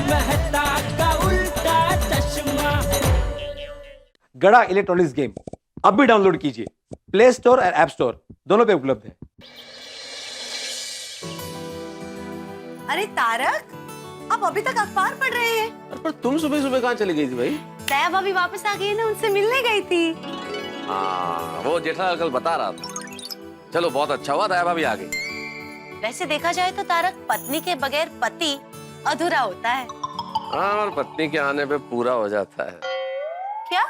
मेहता का उल्टा चश्मा। गड़ा इलेक्ट्रॉनिक्स गेम अब भी डाउनलोड कीजिए, प्ले स्टोर और ऐप स्टोर दोनों पे उपलब्ध है। अरे तारक, आप अभी तक अखबार पढ़ रहे हैं? पर तुम सुबह सुबह कहाँ चली गई थी भाई? दया भाभी वापस आ गई ना, उनसे मिलने गई थी। हाँ, वो जेठालाल कल बता रहा था। चलो बहुत अच्छा हुआ दया भाभी आ गई। वैसे देखा जाए तो तारक, पत्नी के बगैर पति अधूरा होता है। हाँ, और पत्नी के आने पे पूरा हो जाता है। क्या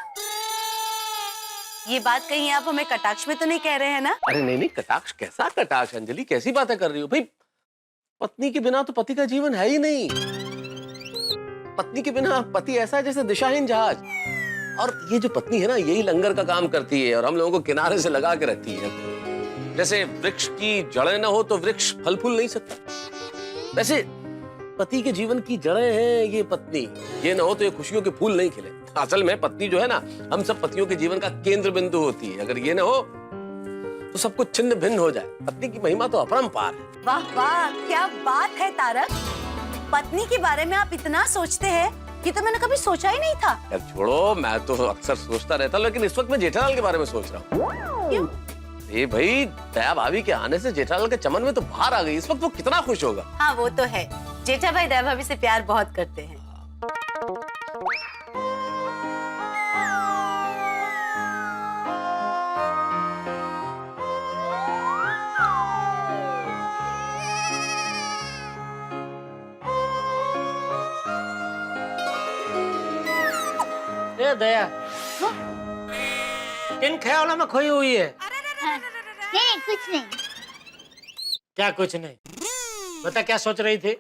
ये बात कहीं आप हमें कटाक्ष में तो नहीं कह रहे हैं ना? अरे नहीं नहीं, कटाक्ष कैसा कटाक्ष अंजलि, कैसी बातें कर रही हो भाई? पत्नी के बिना तो पति का जीवन है ही नहीं। पत्नी के बिना पति ऐसा है जैसे दिशाहीन जहाज। और ये जो पत्नी है ना, यही लंगर का काम करती है और हम लोगों को किनारे से लगा के रखती है। जैसे वृक्ष की जड़ें ना हो तो वृक्ष फल फूल नहीं सकता, वैसे पति के जीवन की जड़ें हैं ये पत्नी। ये ना हो तो ये खुशियों के फूल नहीं खिले। असल में पत्नी जो है ना, हम सब पतियों के जीवन का केंद्र बिंदु होती है। अगर ये ना हो तो सब कुछ छिन्न भिन्न हो जाए। पत्नी की महिमा तो अपरंपार है। वाह वाह, क्या बात है तारक। पत्नी के बारे में आप इतना सोचते हैं, ये तो मैंने कभी सोचा ही नहीं था। यार छोड़ो, मैं तो अक्सर सोचता रहता, लेकिन इस वक्त मैं जेठालाल के बारे में सोच रहा हूँ। क्यों? ये भाई, दया भाभी के आने से जेठालाल के चमन में तो बाहर आ गई। इस वक्त वो कितना खुश होगा। हाँ वो तो है, जेठा भाई दया भाभी से प्यार बहुत करते हैं। ए दया, किन ख्यालों में खोई हुई है? नहीं कुछ नहीं। क्या कुछ नहीं? बता क्या सोच रही थी?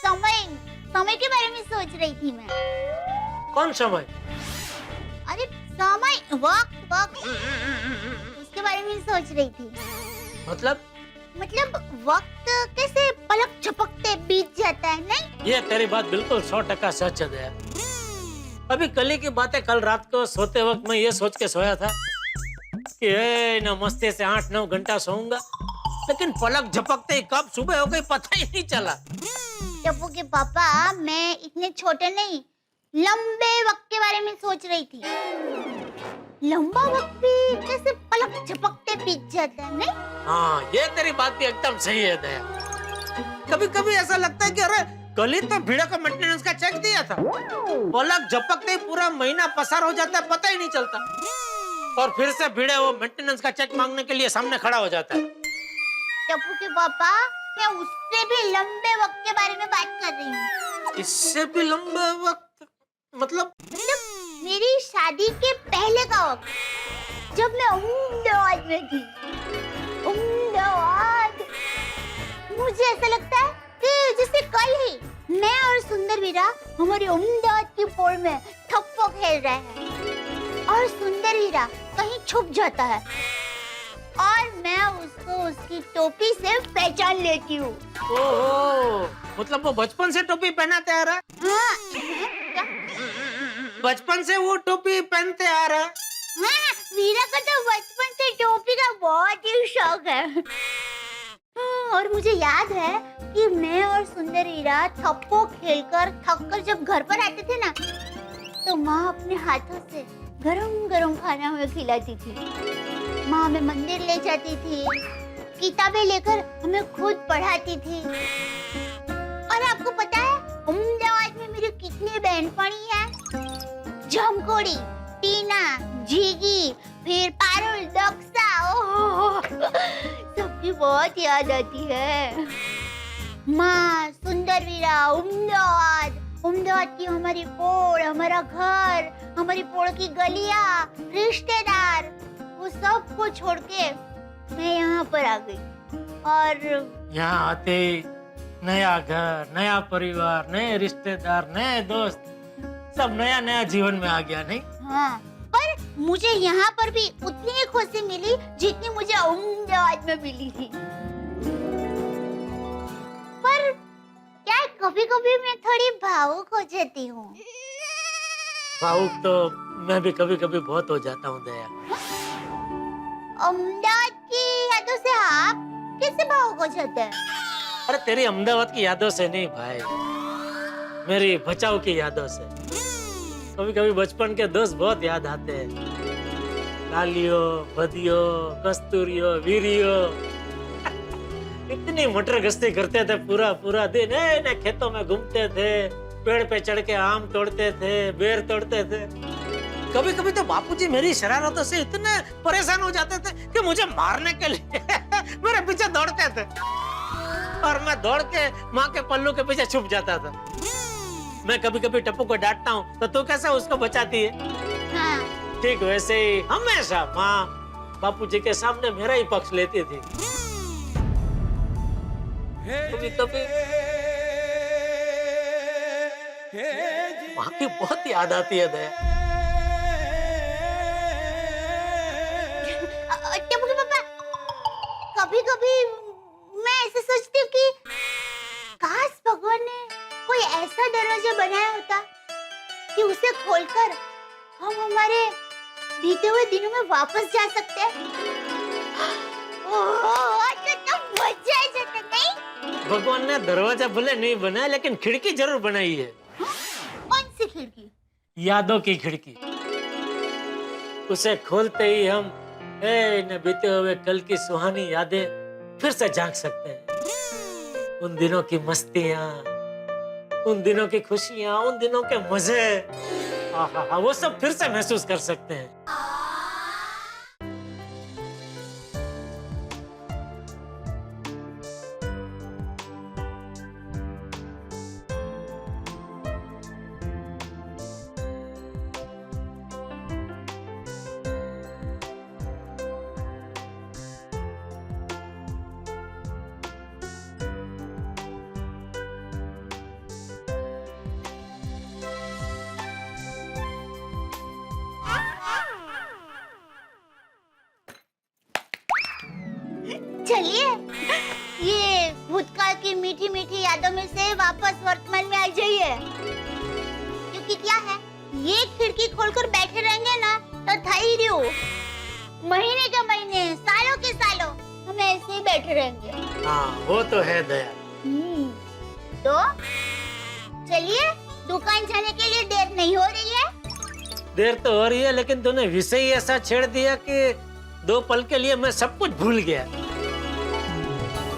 समय समय के बारे में सोच रही थी मैं। कौन समय? अरे समय, वक्त वक्त उसके बारे में सोच रही थी। मतलब वक्त कैसे पलक झपकते बीत जाता है, नहीं? ये तेरी बात बिल्कुल 100% सच है दया। अभी कल ही की बात है, कल रात को सोते वक्त मैं ये सोच के सोया था कि नमस्ते से 8-9 घंटा सोऊंगा, लेकिन पलक झपकते ही कब सुबह हो गई पता ही नहीं चला। टप्पू के पापा, मैं इतने छोटे नहीं, लंबे वक्त के बारे में सोच रही थी। लंबा वक्त भी कैसे पलक झपकते बीत जाता है, नहीं? हाँ, ये तेरी बात भी एकदम सही है दया। कभी कभी ऐसा लगता है कि अरे कल ही तो भिड़ा का मेंटेनेंस का चेक दिया था, पलक झपकते ही पूरा महीना पसार हो जाता है, पता ही नहीं चलता। और फिर से भिड़े वो मेंटेनेंस का चेक मांगने के लिए सामने खड़ा हो जाता है। टप्पू के पापा, मैं उससे भी लंबे वक्त के बारे में बात कर रही हूँ। इससे भी लंबा वक्त? मतलब मेरी शादी के पहले का वक्त, जब मैं अहमदाबाद में थी। अहमदाबाद, मुझे ऐसा लगता है कि जैसे कल ही मैं और सुंदर वीरा हमारे अहमदाबाद की पोल में थप्पो खेल रहे हैं और सुंदर वीरा कहीं छुप जाता है और मैं उसको उसकी टोपी से पहचान लेती हूँ। ओहो, मतलब वो बचपन से टोपी पहनाते आ रहा है? हाँ, क्या? बचपन से वो टोपी पहनते आ रहा है? हाँ, वीरा को तो बचपन से टोपी का बहुत ही शौक है। और मुझे याद है कि मैं और सुंदर वीरा थप्पो खेलकर थककर जब घर पर आते थे ना, तो माँ अपने हाथों से गरम गरम खाना हमें खिलाती थी। माँ हमें मंदिर ले जाती थी, किताबें लेकर हमें खुद पढ़ाती थी। और आपको पता है अहमदाबाद में मेरी कितनी बहनपणी है? जमकोड़ी, टीना, झीगी, फिर पारुल, दक्सा, ओह सबकी बहुत याद आती है। माँ, सुंदर वीरा, अहमदाबाद की हमारी पोड़, हमारा घर, हमारी पोड़ की गलियाँ, रिश्तेदार, वो सब को छोड़ के मैं यहाँ पर आ गई। और यहाँ आते नया घर, नया परिवार, नए रिश्तेदार, नए दोस्त, सब नया नया जीवन में आ गया, नहीं? हाँ, पर मुझे यहाँ पर भी उतनी ही खुशी मिली जितनी मुझे अहमदाबाद में मिली थी। पर क्या कभी कभी मैं थोड़ी भावुक हो जाती हूँ। भावुक तो मैं भी कभी कभी बहुत हो जाता हूँ दया। अहमदाबाद की यादों से आप कैसे भावुक हो जाते हैं? अरे तेरी अहमदाबाद की यादों से नहीं भाई, मेरी बचाव की यादों से। कभी कभी बचपन के दोस्त बहुत याद आते हैं, लालियो, बदियो, कस्तूरियो, वीरियो। इतनी मटर गश्ती करते थे पूरा पूरा दिन, न खेतों में घूमते थे, पेड़ पे चढ़ के आम तोड़ते थे, बेर तोड़ते थे। कभी कभी तो बापूजी मेरी शरारतों से इतने परेशान हो जाते थे कि मुझे मारने के लिए मेरे पीछे दौड़ते थे, और मैं दौड़ के माँ के पल्लू के पीछे छुप जाता था। मैं कभी कभी टप्पू को डांटता हूँ तो तू कैसे उसको बचाती है? हाँ। ठीक वैसे ही हमेशा माँ बापूजी के सामने मेरा ही पक्ष लेती थी। कभी कभी माँ की बहुत याद आती है दया। टप्पू के पापा, कभी कभी मैं ऐसे सोचती हूँ कि काश भगवान ने कोई ऐसा दरवाजा बनाया होता कि उसे खोलकर हम हमारे बीते हुए दिनों में वापस जा सकते हैं। तो मजा आ जाता नहीं? भगवान ने दरवाजा भले नहीं बनाया लेकिन खिड़की जरूर बनाई है। कौन सी खिड़की? यादों की खिड़की। उसे खोलते ही हम न बीते हुए कल की सुहानी यादें फिर से जाग सकते हैं। उन दिनों की मस्तियां, उन दिनों की खुशियां, उन दिनों के मजे, आहा, वो सब फिर से महसूस कर सकते हैं। चलिए, ये भूतकाल की मीठी मीठी यादों में से वापस वर्तमान में आ जाइए। क्योंकि क्या है, ये खिड़की खोलकर बैठे रहेंगे ना तो धैर्य महीने के महीने, सालों के सालों हम ऐसे ही बैठे रहेंगे। हाँ, वो तो है दया। तो चलिए, दुकान जाने के लिए देर नहीं हो रही है। देर तो हो रही है लेकिन तूने विषय ही ऐसा छेड़ दिया कि 2 पल के लिए मैं सब कुछ भूल गया।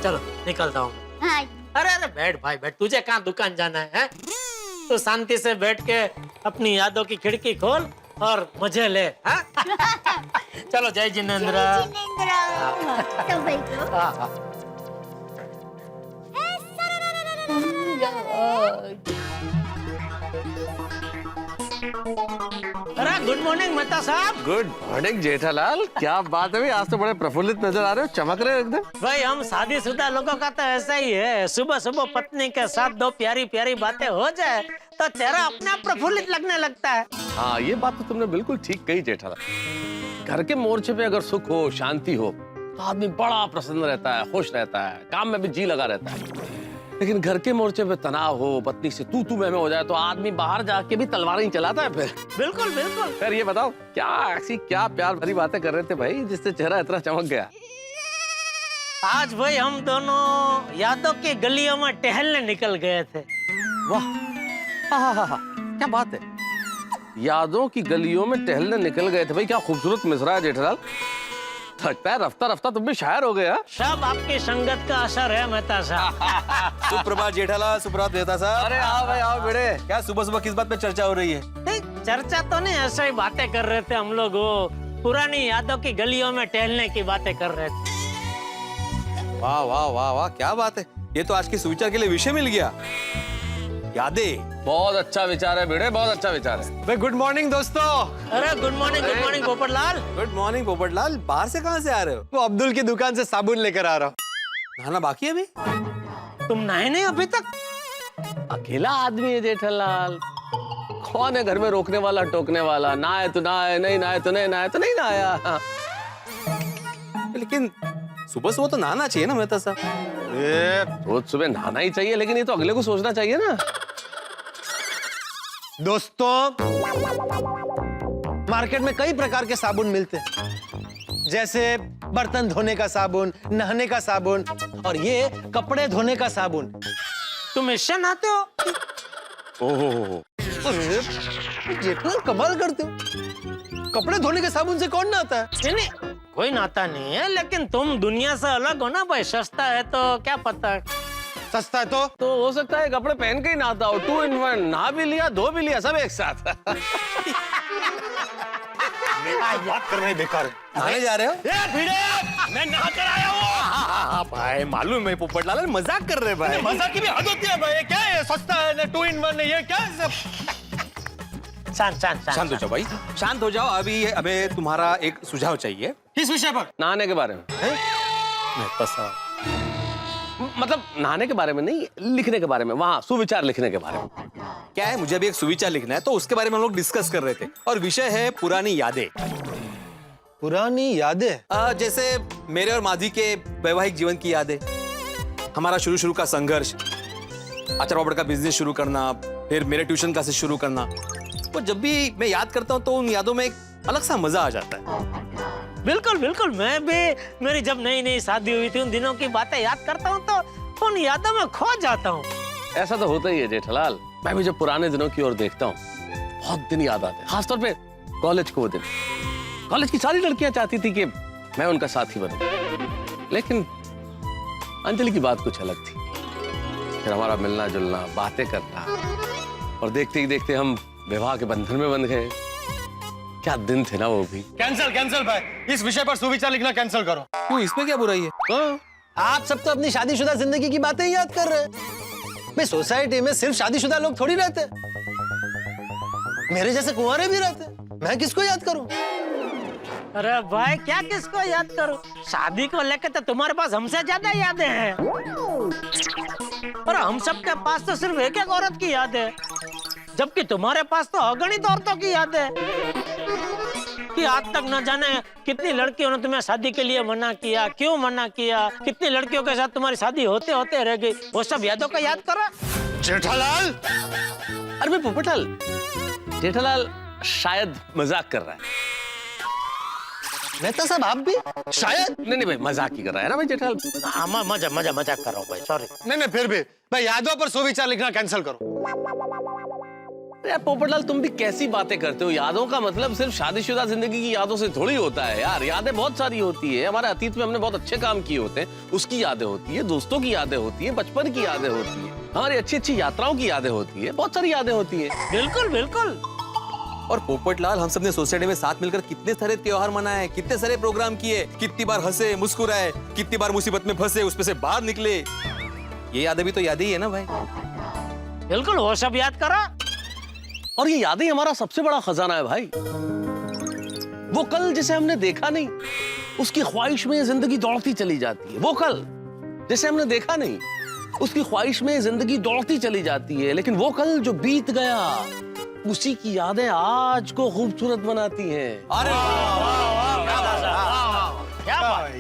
चलो निकलता हूँ। हाँ। अरे अरे बैठ भाई बैठ, तुझे कहाँ दुकान जाना है? तो शांति से बैठ के अपनी यादों की खिड़की खोल और मजे ले। हाँ? चलो जय जिनेंद्र। तो भाई अरे गुड मॉर्निंग मेहता साहब। गुड मॉर्निंग जेठालाल, क्या बात है भाई, आज तो बड़े प्रफुल्लित नजर आ रहे हो, चमक रहे हो एकदम। भाई हम शादीशुदा लोगों का तो ऐसा ही है, सुबह सुबह पत्नी के साथ 2 प्यारी प्यारी बातें हो जाए तो चेहरा अपने आप प्रफुल्लित लगने लगता है। हाँ, ये बात तो तुमने बिल्कुल ठीक कही जेठालाल। घर के मोर्चे पे अगर सुख हो, शांति हो तो आदमी बड़ा प्रसन्न रहता है, खुश रहता है, काम में भी जी लगा रहता है। लेकिन घर के मोर्चे पे तनाव हो, पत्नी से तू मैं हो जाए तो आदमी बाहर जाके भी तलवार ही चलाता है फिर। बिल्कुल बिल्कुल। फिर ये बताओ, क्या प्यार भरी बातें कर रहे थे भाई जिससे चेहरा इतना चमक गया? आज भाई हम दोनों यादों की गलियों में टहलने निकल गए थे। वाह, हाँ, क्या बात है, यादों की गलियों में टहलने निकल गए थे भाई, क्या खूबसूरत मिसरा है जेठालाल। लगता है रफ्ता रफ्ता तुम भी शायर हो गया। सब आपकी संगत का असर है मेहता साहब। सुप्रभात जेठालाल, सुप्रभात मेहता साहब। अरे आओ भाई आओ बेटे। क्या सुबह सुबह किस बात पे चर्चा हो रही है? नहीं, चर्चा तो नहीं, ऐसे ही बातें कर रहे थे हम लोग, वो पुरानी यादों की गलियों में टहलने की बातें कर रहे थे। वाह वाह वाह वाह, क्या बात है, ये तो आज के सुविचार के लिए विषय मिल गया। यादें। बहुत अच्छा विचार है बेटे, बहुत अच्छा विचार है। भाई गुड मॉर्निंग दोस्तों। अरे good morning Popatlal. Good morning Popatlal, बाहर से कहाँ से आ रहे हो? वो अब्दुल की दुकान से साबुन लेकर आ रहा हूँ। नहाना बाकी है अभी? तुम नहाए नहीं अभी तक? अकेला आदमी है जेठालाल, कौन है घर में रोकने वाला टोकने वाला? नहाए तो नहाए, नहीं नहाए तो नहीं नहाए तो नहीं नहाया। लेकिन सुबह सुबह तो नहाना चाहिए ना मेहता साहब। रोज सुबह नहाना ही चाहिए, लेकिन ये तो अगले को सोचना चाहिए ना। दोस्तों, मार्केट में कई प्रकार के साबुन मिलते हैं, जैसे बर्तन धोने का साबुन, नहाने का साबुन और ये कपड़े धोने का साबुन। तुम इससे नहाते हो? ओहो, अरे, जेठलाल कमाल करते हो। कपड़े धोने के साबुन से कौन नहाता है? नहीं नहीं, कोई नाता नहीं है, लेकिन तुम दुनिया से अलग हो ना भाई। सस्ता है तो क्या पता। सस्ता है तो हो सकता है कपड़े पहन के ही नहाता हो। 2 in 1, नहा भी लिया, धो भी लिया, सब एक साथ। बात कर रहे हैं बेकार। नहाने जा रहे हो? मैं नहा कर आया हूँ। हाँ भाई मालूम है पोपटलाल, मजाक कर रहे भाई। मजाक की भी हद होती है भाई। क्या है, सस्ता है ना 2 in 1 है, ये क्या है सब? शांत हो जाओ भाई, शांत हो जाओ। अभी हमें तुम्हारा एक सुझाव चाहिए। किस विषय पर? नहाने के बारे में। मतलब नहाने के बारे में नहीं, लिखने के बारे में, वहाँ सुविचार लिखने के बारे में। क्या है, मुझे अभी एक सुविचार लिखना है, तो उसके बारे में हम लोग डिस्कस कर रहे थे, और विषय है पुरानी यादें। पुरानी यादें? जैसे मेरे और माधी के वैवाहिक जीवन की यादें, हमारा शुरू का संघर्ष, अचार पापड़ का बिजनेस शुरू करना, फिर मेरे ट्यूशन क्लासेस शुरू करना। तो जब भी मैं याद करता हूँ तो उन यादों में एक अलग सा मजा आ जाता है। बिल्कुल बिल्कुल, मैं भी मेरी जब नई नई शादी हुई थी उन दिनों की बातें याद करता हूँ तो उन यादों में खो जाता हूँ। ऐसा तो होता ही है जेठालाल। मैं भी जब पुराने दिनों की ओर देखता हूँ, बहुत दिन याद आते हैं, खासतौर पे कॉलेज को वो दिन। कॉलेज की सारी लड़कियां चाहती थी कि मैं उनका साथी बनूं, लेकिन अंजलि की बात कुछ अलग थी। फिर हमारा मिलना जुलना, बातें करना, और देखते ही देखते हम विवाह के बंधन में बंध गए। क्या दिन थे ना वो भी। कैंसिल भाई, इस विषय पर सुविचार लिखना कैंसिल करो। क्यों, इसमें क्या बुराई है? आप सब तो अपनी शादीशुदा जिंदगी की बातें ही याद कर रहे हैं। मैं सोसाइटी में सिर्फ शादीशुदा लोग थोड़ी रहते, मेरे जैसे कुंवारे भी रहते। मैं किसको याद करूं? अरे भाई क्या किसको याद करूं? शादी को लेकर तो तुम्हारे पास हमसे ज्यादा यादें हैं, और हम सब के पास तो सिर्फ एक एक औरत की याद है, जबकि तुम्हारे पास तो अगणित औरतों की याद है कि आज तक न जाने कितनी लड़कियों ने तुम्हें शादी के लिए मना किया, क्यों मना किया, कितनी लड़कियों के साथ तुम्हारी शादी होते होते रह गई। वो सब यादों को याद करो। जेठालाल, अरे भाई पोपटलाल, जेठालाल शायद मजाक कर रहा है। मेहता साहब आप भी शायद? नहीं भाई, मजाक ही कर रहा है ना भाई जेठालाल। हाँ, मजाक कर रहा हूँ भाई, सॉरी। नहीं फिर भी भाई, यादों पर सुविचार लिखना कैंसिल करो। यार पोपटलाल, तुम भी कैसी बातें करते हो? यादों का मतलब सिर्फ शादीशुदा जिंदगी की यादों से थोड़ी होता है यार। यादें बहुत सारी होती है। हमारे अतीत में हमने बहुत अच्छे काम किए होते हैं, उसकी यादें होती है, दोस्तों की यादें होती है, बचपन की यादें होती है, हमारी अच्छी अच्छी यात्राओं की यादें होती है, बहुत सारी यादें होती है। बिल्कुल बिल्कुल। और पोपटलाल, हम सबने सोसाइटी में साथ मिलकर कितने सारे त्योहार मनाए, कितने सारे प्रोग्राम किए, कितनी बार हंसे मुस्कुराए, कितनी बार मुसीबत में फंसे, उसमें से बाहर निकले। ये यादें भी तो यादें ही है ना भाई। बिल्कुल, वो सब याद करो। और ये यादें हमारा सबसे बड़ा खजाना है भाई। वो कल जिसे हमने देखा नहीं, उसकी ख्वाहिश में जिंदगी दौड़ती चली जाती है। वो कल जिसे हमने देखा नहीं, उसकी ख्वाहिश में जिंदगी दौड़ती चली जाती है, लेकिन वो कल जो बीत गया, उसी की यादें आज को खूबसूरत बनाती हैं। अरे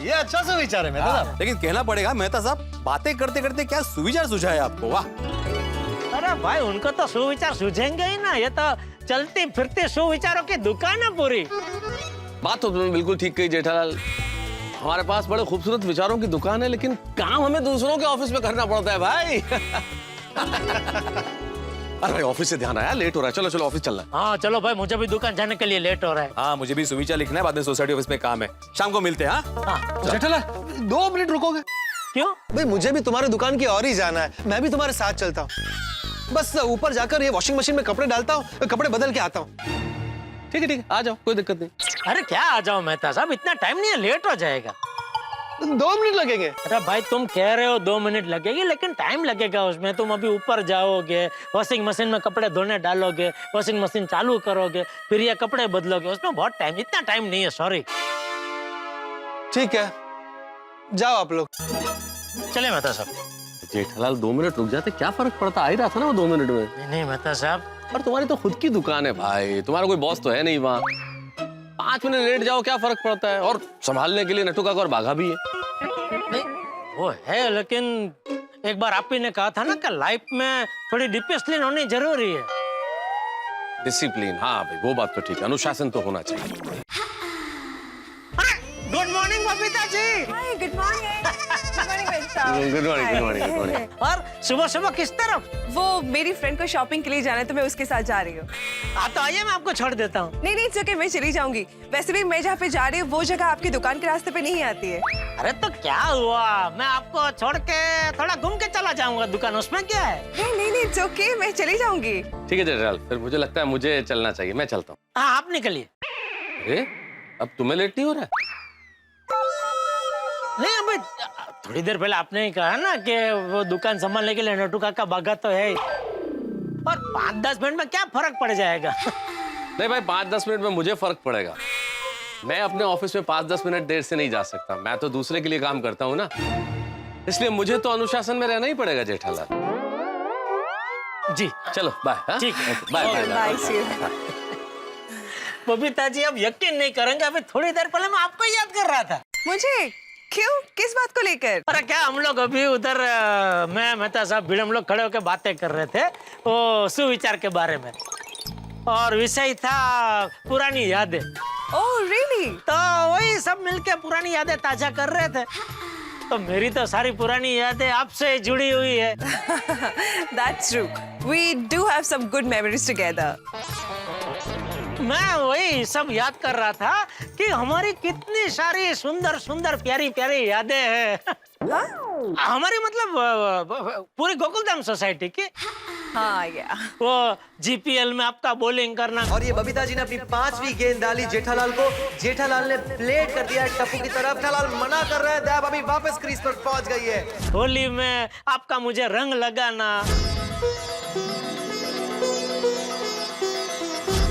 ये अच्छा सा विचार है मेहता साहब। लेकिन कहना पड़ेगा मेहता साहब, बातें करते करते क्या सुविचार सुझाए आपको, वाह। अरे भाई, उनको तो सुविचार सूझेंगे ही ना, ये तो चलती फिरती सुविचारों की दुकान है पूरी। बात तो तुमने बिल्कुल ठीक कही जेठालाल। हमारे पास बड़े खूबसूरत विचारों की दुकान है, लेकिन काम हमें दूसरों के ऑफिस में करना पड़ता है भाई। अरे भाई, ऑफिस से ध्यान आया, लेट हो रहा है। चलो चलो ऑफिस चलना है। हाँ चलो भाई, मुझे भी दुकान जाने के लिए लेट हो रहा है। हाँ, मुझे भी सुविचार लिखना है, बाद में सोसाइटी ऑफिस में काम है। शाम को मिलते हैं। हाँ, जेठालाल 2 मिनट रुकोगे? क्यों? भाई मुझे भी तुम्हारी दुकान की और ही जाना है, मैं भी तुम्हारे साथ चलता हूँ। बस ऊपर जाकर ये वॉशिंग मशीन में कपड़े डालता हूँ, कपड़े बदल के आता हूँ। ठीक है, आ जाओ, कोई दिक्कत नहीं। अरे क्या आ जाओ मेहता साहब, इतना टाइम नहीं है, लेट हो जाएगा। 2 मिनट लगेंगे? अरे भाई, तुम कह रहे हो 2 मिनट लगेगी, लेकिन टाइम लगेगा उसमें। तुम अभी ऊपर जाओगे, वॉशिंग मशीन में कपड़े धोने डालोगे, वॉशिंग मशीन चालू करोगे, फिर ये कपड़े बदलोगे, उसमें बहुत टाइम, इतना टाइम नहीं है, सॉरी। ठीक है, जाओ आप लोग। चले मेहता साहब। जेठालाल 2 मिनट रुक जाते, क्या फर्क पड़ता? आ ही रहा था ना वो 2 मिनट में। नहीं मेहता साहब। और तुम्हारी तो खुद की दुकान है भाई, तुम्हारा कोई बॉस तो है नहीं वहाँ। 5 मिनट लेट जाओ, क्या फर्क पड़ता है? और संभालने के लिए नटू काका और बाघा भी है। नहीं वो है, लेकिन एक बार आप ही ने कहा था ना कि लाइफ में थोड़ी डिसिप्लिन होनी जरूरी है। डिसिप्लिन, हाँ भाई, वो बात तो ठीक है, अनुशासन तो होना चाहिए। Good morning Babita ji. Hi, good morning. Good morning. Good morning good morning good morning. और सुबह सुबह किस तरफ? वो मेरी फ्रेंड को शॉपिंग के लिए जाना है तो मैं उसके साथ जा रही हूँ। तो आइए मैं आपको छोड़ देता हूँ। नहीं नहीं चुके मैं चली जाऊंगी। वैसे भी मैं जहाँ पे जा रही हूँ वो जगह आपकी दुकान के रास्ते पे नहीं आती है। अरे तो क्या हुआ, मैं आपको छोड़ के थोड़ा घूम के चला जाऊंगा दुकान, उसमें क्या है? नहीं नहीं चुके मैं चली जाऊंगी। ठीक है जेठालाल, फिर मुझे लगता है मुझे चलना चाहिए, मैं चलता हूँ। हाँ आप निकलिए। अरे अब तुम्हें लेट नहीं हो रहा है? नहीं अबे थोड़ी देर पहले आपने ही कहा ना कि वो दुकान संभालने के लिए नटू काका भागा तो है ही। और 5-10 मिनट में क्या फर्क पड़ जाएगा? नहीं भाई, 5-10 मिनट में मुझे फर्क पड़ेगा। मैं अपने ऑफिस में 5-10 मिनट देर से नहीं जा सकता, मैं तो दूसरे के लिए काम करता हूँ ना, इसलिए मुझे तो अनुशासन में रहना ही पड़ेगा जेठालाल जी। चलो बाय। ठीक है, bye bye bye Shiv. Babita ji अब यकीन नहीं करेंगे, अभी थोड़ी देर पहले मैं आपको याद कर रहा था। मुझे क्यों, किस बात को लेकर? अरे क्या हम लोग अभी उधर मैं मेहता साहब भीड़ हम लोग खड़े होकर बातें कर रहे थे वो सुविचार के बारे में, और विषय था पुरानी यादें। Oh really? तो वही सब मिलके पुरानी यादें ताजा कर रहे थे। तो मेरी तो सारी पुरानी यादें आपसे जुड़ी हुई है। That's true. We do have some good memories together. मैं वही सब याद कर रहा था कि हमारी कितनी सारी सुंदर सुंदर प्यारी प्यारी यादें हैं। हमारी मतलब पूरी गोकुलधाम सोसाइटी की। हाँ या वो जीपीएल में आपका बॉलिंग करना, और ये बबीता जी ने अपनी 5वीं गेंद डाली जेठालाल को, जेठालाल ने प्लेट कर दिया टप्पू की तरफ, जेठालाल मना कर रहे हैं, दया भाभी वापस क्रीज पर पहुंच गई है। होली में आपका मुझे रंग लगाना,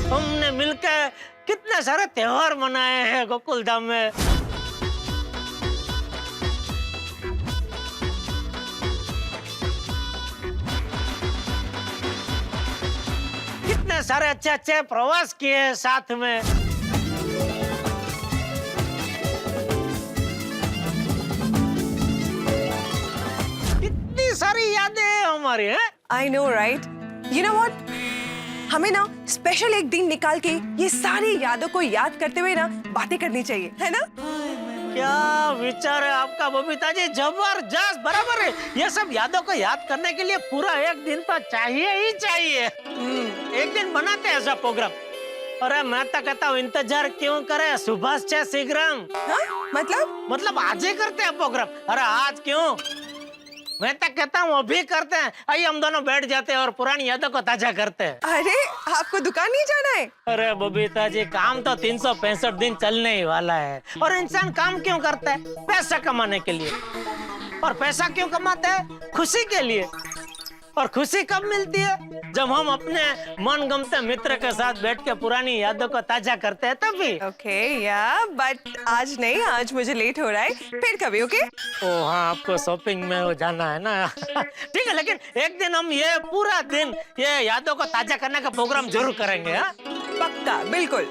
हमने मिलकर कितने सारे त्योहार मनाए हैं गोकुलधाम में। कितने सारे अच्छे अच्छे प्रवास किए हैं साथ में। कितनी सारी यादें हैं हमारी, हैं? I know right? You know what? हमें ना स्पेशल एक दिन निकाल के ये सारी यादों को याद करते हुए ना बातें करनी चाहिए, है ना? क्या विचार है आपका बबीता जी, जबरदस्त, बराबर है। ये सब यादों को याद करने के लिए पूरा एक दिन तो चाहिए ही चाहिए। एक दिन बनाते हैं ऐसा प्रोग्राम। अरे मैं तो कहता हूँ इंतजार क्यों करे, सुभाष चे शीघ्रम। हाँ? मतलब आज ही करते हैं प्रोग्राम। अरे आज क्यों, मैं तो कहता हूँ अभी करते हैं। आइए हम दोनों बैठ जाते हैं और पुरानी यादों को ताजा करते हैं। अरे आपको दुकान नहीं जाना है? अरे बबीता जी काम तो 365 दिन चलने ही वाला है, और इंसान काम क्यों करता है? पैसा कमाने के लिए। और पैसा क्यों कमाते हैं? खुशी के लिए। और खुशी कब मिलती है? जब हम अपने मनगमते मित्र के साथ बैठ के पुरानी यादों को ताजा करते हैं तभी। ओके या बट आज नहीं, आज मुझे लेट हो रहा है, फिर कभी। ओके ओ हाँ, आपको शॉपिंग में हो जाना है ना। ठीक है, लेकिन एक दिन हम ये पूरा दिन ये यादों को ताजा करने का प्रोग्राम जरूर करेंगे। हाँ पक्का, बिल्कुल।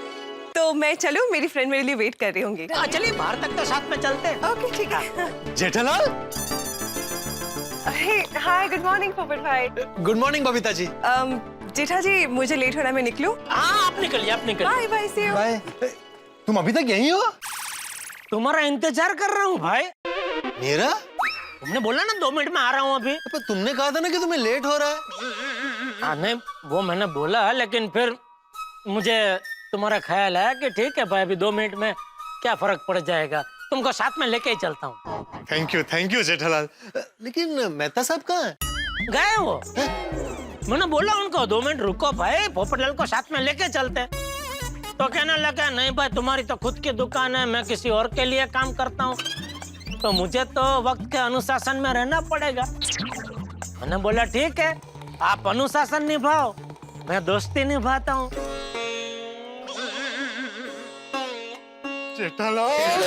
तो मैं चलूं, मेरी फ्रेंड मेरे लिए वेट कर रही होंगी। चलिए बाहर तक तो साथ में चलते हैं। ओके ठीक है। जेठालाल, हाय गुड मॉर्निंग पोपट भाई। गुड मॉर्निंग बबीता जी। जेठा जी मुझे लेट हो रहा है, मैं निकलूं? हाँ आप निकलिए, आप निकलिए। Bye bye, see you. Bye. तुम अभी तक यहीं हो? तुम्हारा इंतजार कर रहा हूँ भाई। मेरा? तुमने बोला ना 2 मिनट में आ रहा हूँ अभी। पर तुमने कहा था ना कि तुम्हें लेट हो रहा है। हाँ नहीं वो मैंने बोला, लेकिन फिर मुझे तुम्हारा ख्याल है कि ठीक है भाई, अभी 2 मिनट में क्या फर्क पड़ जाएगा, तुमको साथ में लेके ही चलता हूँ। Thank you Jethalal. लेकिन मेहता साहब कहाँ है? गए वो। मैंने बोला उनको 2 मिनट रुको भाई, पोपटलाल को साथ में लेके चलते। तो कहने लगा नहीं भाई तुम्हारी तो खुद की दुकान है, मैं किसी और के लिए काम करता हूँ, तो मुझे तो वक्त के अनुशासन में रहना पड़ेगा। मैंने बोला ठीक है, आप अनुशासन निभाओ, मैं दोस्ती निभाता हूँ। जेठालाल,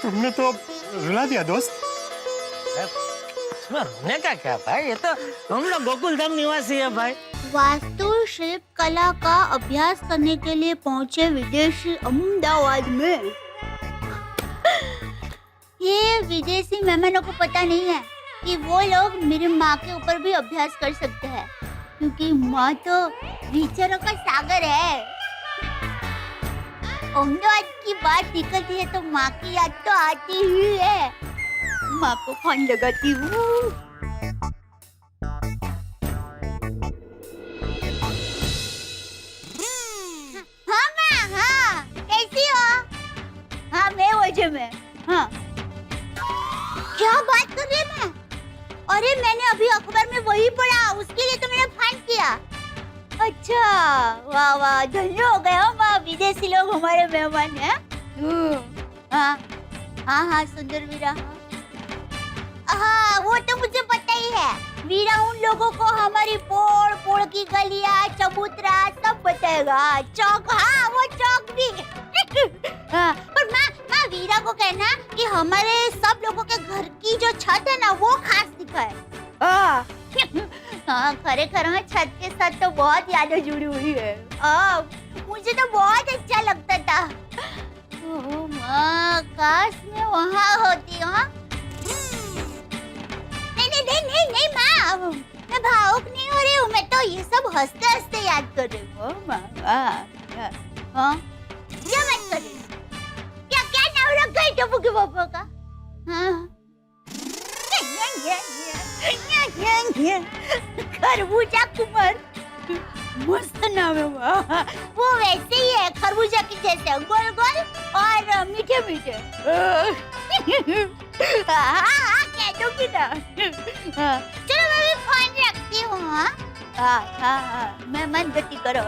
तुमने तो रुला दिया दोस्त। इसमें रोने का क्या भाई, ये तो हम लोग गोकुलधाम निवासी है भाई। वास्तुशिल्प कला का अभ्यास करने के लिए पहुंचे विदेशी अहमदाबाद में। ये विदेशी मेहमानों को पता नहीं है कि वो लोग मेरी माँ के ऊपर भी अभ्यास कर सकते हैं, क्योंकि माँ तो विचारों का सागर है। अहमदाबाद की बात निकलती है तो माँ की याद तो आती ही है। माँ को फोन लगाती हूँ। हाँ माँ, हाँ कैसी हो? हाँ मैं वजह में। हाँ क्या बात कर रही है मैं? अरे मैंने अभी अखबार में वही पढ़ा, उसके लिए तो मैंने फोन किया। अच्छा वाह वाह, धन्य हो गए हो माँ, विदेशी लोग हमारे मेहमान हैं। हाँ हाँ हाँ सुंदर वीरा, हाँ वो तो मुझे पता ही है। वीरा उन लोगों को हमारी पोड़ पोड़ की गलियां, चबूतरा सब बताएगा। चौक, हाँ वो चौक भी। हाँ, पर माँ वीरा को कहना कि हमारे सब लोगों के घर की जो छत है ना वो खास दिखाए। हाँ खरेखर हाँ, छत के साथ तो बहुत यादें जुड़ी हुई है। मुझे तो बहुत अच्छा लगता था। ओह माँ, काश मैं वहाँ होती। हाँ नहीं माँ, मैं भावुक नहीं हो रही हूँ, मैं तो ये सब हंसते हंसते याद कर रही हूँ माँ। हाँ क्या बात कर रही हूँ? क्या नाम रखा है टप्पू के पापा का? हाँ खरबूजा कुमार, मस्त नाम है वो वैसे ही है खरबूजा के जैसे, गोल गोल और मीठे मीठे। हाँ कह दूंगी ना। चलो मैं भी फोन रखती हूँ। हाँ मैं मन गति करो।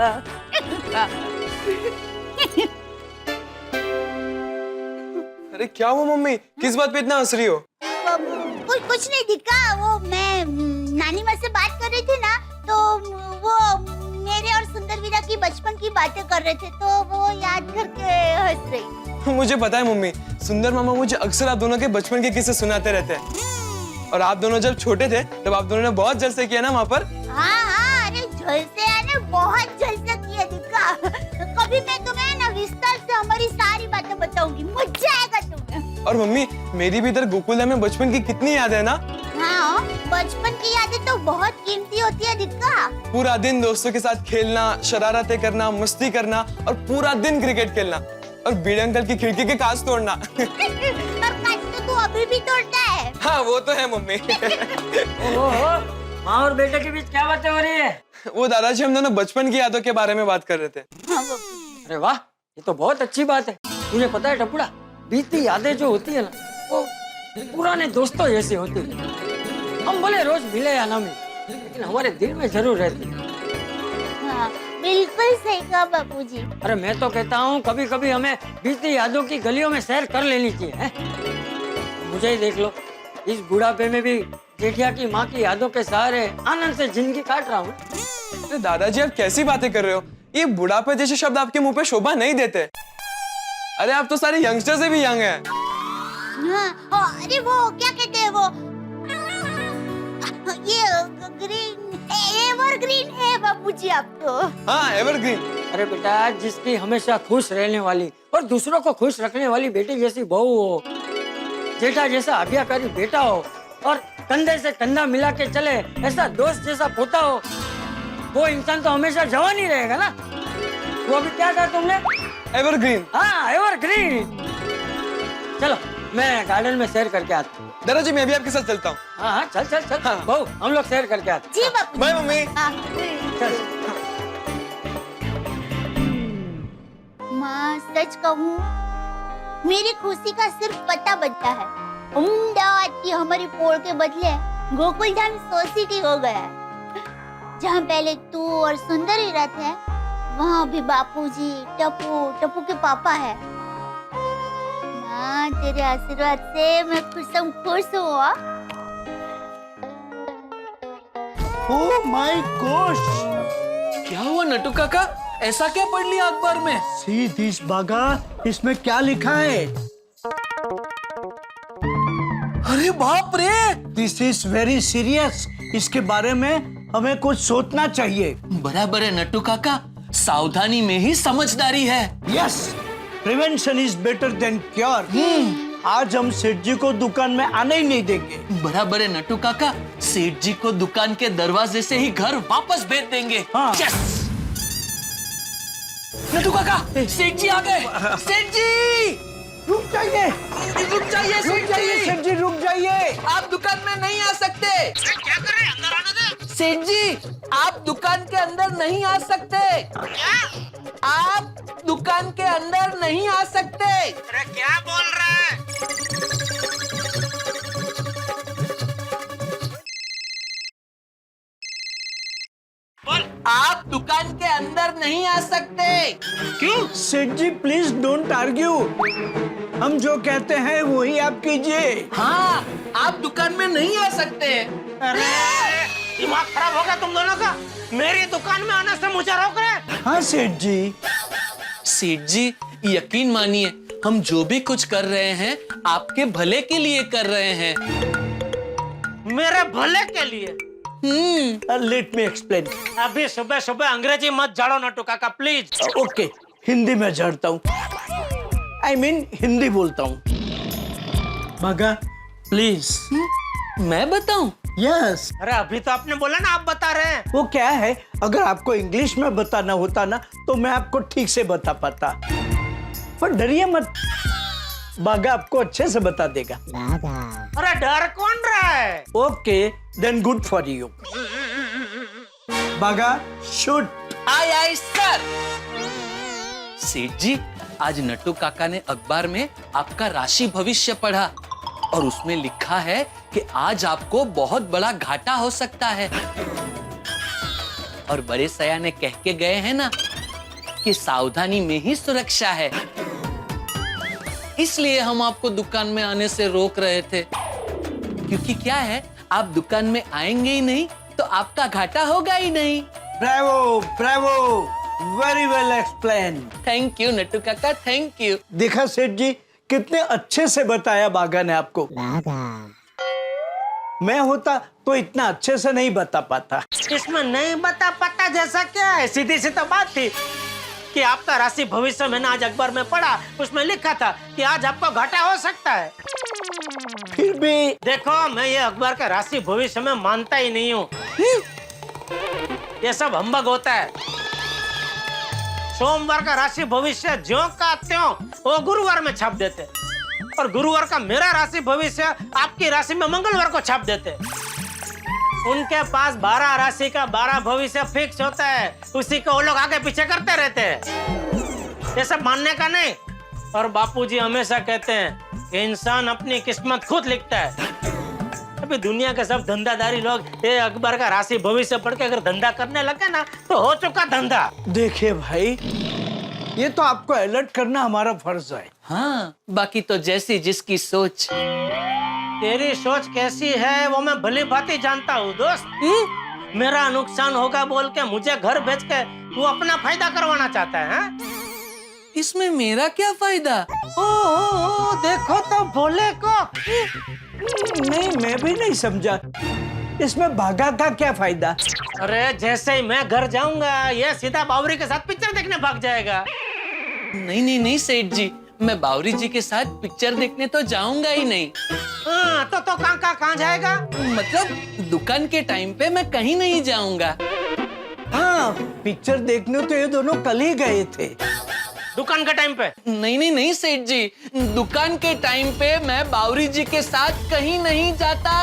अरे क्या हुआ मम्मी, किस बात पे इतना हंस रही हो? कुछ नहीं दिखा, वो मैं नानी माँ से बात कर रही थी ना, तो वो मेरे और सुंदर वीरा की बचपन की बातें कर रहे थे, तो वो याद करके हंस रही। मुझे पता है मम्मी, सुंदर मामा मुझे अक्सर आप दोनों के बचपन के किस्से सुनाते रहते हैं। और आप दोनों जब छोटे थे तब आप दोनों ने बहुत जलसे किया ना वहाँ पर। हाँ अरे जलसे आने बहुत जलसे किए दिखा। कभी मैं तुम्हें ना विस्तार से हमारी सारी बातें बताऊंगी, मजा आएगा तुम्हें। और मम्मी मेरी भी इधर गोकुलधाम में बचपन की कितनी याद है ना। हाँ बचपन की यादें तो बहुत कीमती होती है दिक्का। पूरा दिन दोस्तों के साथ खेलना, शरारतें करना, मस्ती करना और पूरा दिन क्रिकेट खेलना और बीड़े अंकल की खिड़की के कांच तोड़ना। और कांच तो तू अभी भी तोड़ता है। हाँ वो तो है मम्मी। ओहो, माँ और बेटे के बीच क्या बातें हो रही है? वो दादाजी हम दोनों बचपन की यादों के बारे में बात कर रहे थे। अरे वाह, ये तो बहुत अच्छी बात है। तुझे पता है टपुड़ा, बीती यादें जो होती है ना, वो पुराने दोस्तों जैसी होती है। हम भले रोज मिले या ना मिले, लेकिन हमारे दिल में जरूर रहती है। हाँ, बिल्कुल सही कहा बापूजी। अरे मैं तो कहता हूँ कभी कभी हमें बीती यादों की गलियों में सैर कर लेनी चाहिए। मुझे ही देख लो, इस बुढ़ापे में भी जेठिया की माँ की यादों के सहारे आनंद से जिंदगी काट रहा हूँ। अरे दादाजी आप कैसी बातें कर रहे हो? ये बुढ़ापे जैसे शब्द आपके मुंह पे शोभा नहीं देते। अरे आप तो सारे यंगस्टर से भी यंग हैं। हाँ, अरे वो क्या कहते हैं वो, ये ग्रीन एवरग्रीन है बापूजी आप तो। हाँ एवरग्रीन। अरे बेटा, जिसकी हमेशा खुश रहने वाली और दूसरों को खुश रखने वाली बेटी जैसी बहू हो, जेठा जैसा आज्ञाकारी बेटा हो और कंधे से कंधा मिला के चले ऐसा दोस्त जैसा पोता हो, वो इंसान तो हमेशा जवान ही रहेगा ना। वो भी क्या कहा तुमने? एवरग्रीन। हाँ एवरग्रीन। चलो मैं गार्डन में सैर करके आता हूँ। दादाजी मैं भी आपके साथ चलता हूँ। हाँ चल चल चल। हाँ। बहू हम लोग सैर करके आते। जी बापू। Bye mummy. चल। माँ सच कहूँ, मेरी खुशी का सिर्फ पता बदला है। अहमदाबाद की हमारी पोड़ के बदले गोकुलधाम सोसाइटी हो गया है। जहाँ पहले तू और सुंदर ही रहते हैं, वहाँ भी बापूजी, टप्पू के पापा है। माँ तेरे आशीर्वाद से मैं खुश हूँ। ओह माय गॉश, क्या हुआ नटू काका, ऐसा क्या पढ़ लिया अखबार में? सी दिस बागा, इसमें क्या लिखा है? अरे बाप रे, दिस इज वेरी सीरियस। इसके बारे में हमें कुछ सोचना चाहिए। बराबर है नट्टू काका, सावधानी में ही समझदारी है। Yes, prevention is better than cure. आज हम सेठ जी को दुकान में आने ही नहीं देंगे। बराबर है नट्टू काका, सेठ जी को दुकान के दरवाजे से ही घर वापस भेज देंगे। हाँ। Yes! नटू काका, सेठ जी आ गए। सेठ जी, रुक जाइए, रुक जाइए सेठ जी। सेठ जी रुक जाइए। आप दुकान में नहीं आ सकते। क्या कर रहे हैं? अंदर आने दे। सेठ जी, आप दुकान के अंदर नहीं आ सकते। क्या? आप दुकान के अंदर नहीं आ सकते। अरे क्या बोल रहा है? आप दुकान के अंदर नहीं आ सकते। क्यों? सेठ जी प्लीज डोंट आर्ग्यू, हम जो कहते हैं वही आप कीजिए। हाँ, आप दुकान में नहीं आ सकते। अरे दिमाग खराब हो गया तुम दोनों का। मेरी दुकान में आने से मुझे रोक रहे हैं। हाँ सेठ जी। सेठ जी, यकीन मानिए, हम जो भी कुछ कर रहे हैं आपके भले के लिए कर रहे हैं। मेरे भले के लिए? Let me explain. अभी सुबह सुबह अंग्रेजी मत झाड़ो नटू काका प्लीज। ओके, हिंदी में झाड़ता हूँ। I mean, हिंदी बोलता हूँ। भागा प्लीज। मैं बताऊं? यस। अरे अभी तो आपने बोला ना आप बता रहे हैं। वो क्या है, अगर आपको इंग्लिश में बताना होता ना तो मैं आपको ठीक से बता पाता, पर डरिए मत, बागा आपको अच्छे से बता देगा। अरे डर कौन रहा है? Okay then good for you. बागा shoot. Aye aye sir. Seth ji, आज नट्टू काका ने अखबार में आपका राशि भविष्य पढ़ा और उसमें लिखा है कि आज आपको बहुत बड़ा घाटा हो सकता है। और बड़े सया ने कह के गए हैं ना कि सावधानी में ही सुरक्षा है। इसलिए हम आपको दुकान में आने से रोक रहे थे, क्योंकि क्या है, आप दुकान में आएंगे ही नहीं तो आपका घाटा होगा ही नहीं। Bravo Bravo, very well explain. Thank you Nattu काका, थैंक यू। देखा सेठ जी, कितने अच्छे से बताया बागा ने आपको। मैं होता तो इतना अच्छे से नहीं बता पाता। इसमें नहीं बता पाता जैसा क्या है? सीधी सी तो बात थी कि आपका राशि भविष्य मैंने आज अखबार में पढ़ा, उसमें लिखा था कि आज आपको घाटा हो सकता है। फिर भी देखो, मैं ये अखबार का राशि भविष्य में मानता ही नहीं हूँ। ये सब हम्बग होता है। सोमवार का राशि भविष्य ज्यों का त्यों वो गुरुवार में छाप देते, और गुरुवार का मेरा राशि भविष्य आपकी राशि में मंगलवार को छाप देते। उनके पास 12 राशि का 12 भविष्य फिक्स होता है, उसी को वो लोग आगे पीछे करते रहते हैं। ये सब मानने का नहीं। और बापूजी हमेशा कहते हैं कि इंसान अपनी किस्मत खुद लिखता है। अभी दुनिया के सब धंधादारी लोग ये अखबार का राशि भविष्य पढ़ के अगर धंधा करने लगे ना तो हो चुका धंधा। देखिए भाई, ये तो आपको अलर्ट करना हमारा फर्ज है। हाँ, बाकी तो जैसी जिसकी सोच। तेरी सोच कैसी है वो मैं भली भांति जानता हूँ दोस्त। मेरा नुकसान होगा बोल के मुझे घर भेज के तू अपना फायदा करवाना चाहता है, हाँ? इसमें मेरा क्या फायदा? ओ, देखो तो बोले को। नहीं, मैं भी नहीं समझा, इसमें भागा का क्या फायदा? अरे जैसे ही मैं घर जाऊंगा ये सीधा बावरी के साथ पिक्चर देखने भाग जाएगा। नहीं नहीं नहीं सेठ जी, मैं बावरी जी के साथ पिक्चर देखने तो जाऊंगा ही नहीं। हाँ, तो कहाँ जाएगा? मतलब दुकान के टाइम पे मैं कहीं नहीं जाऊंगा। हाँ, पिक्चर देखने तो ये दोनों कल ही गए थे। दुकान के टाइम पे? नहीं नहीं नहीं सेठ जी, दुकान के टाइम पे मैं बावरी जी के साथ कहीं नहीं जाता,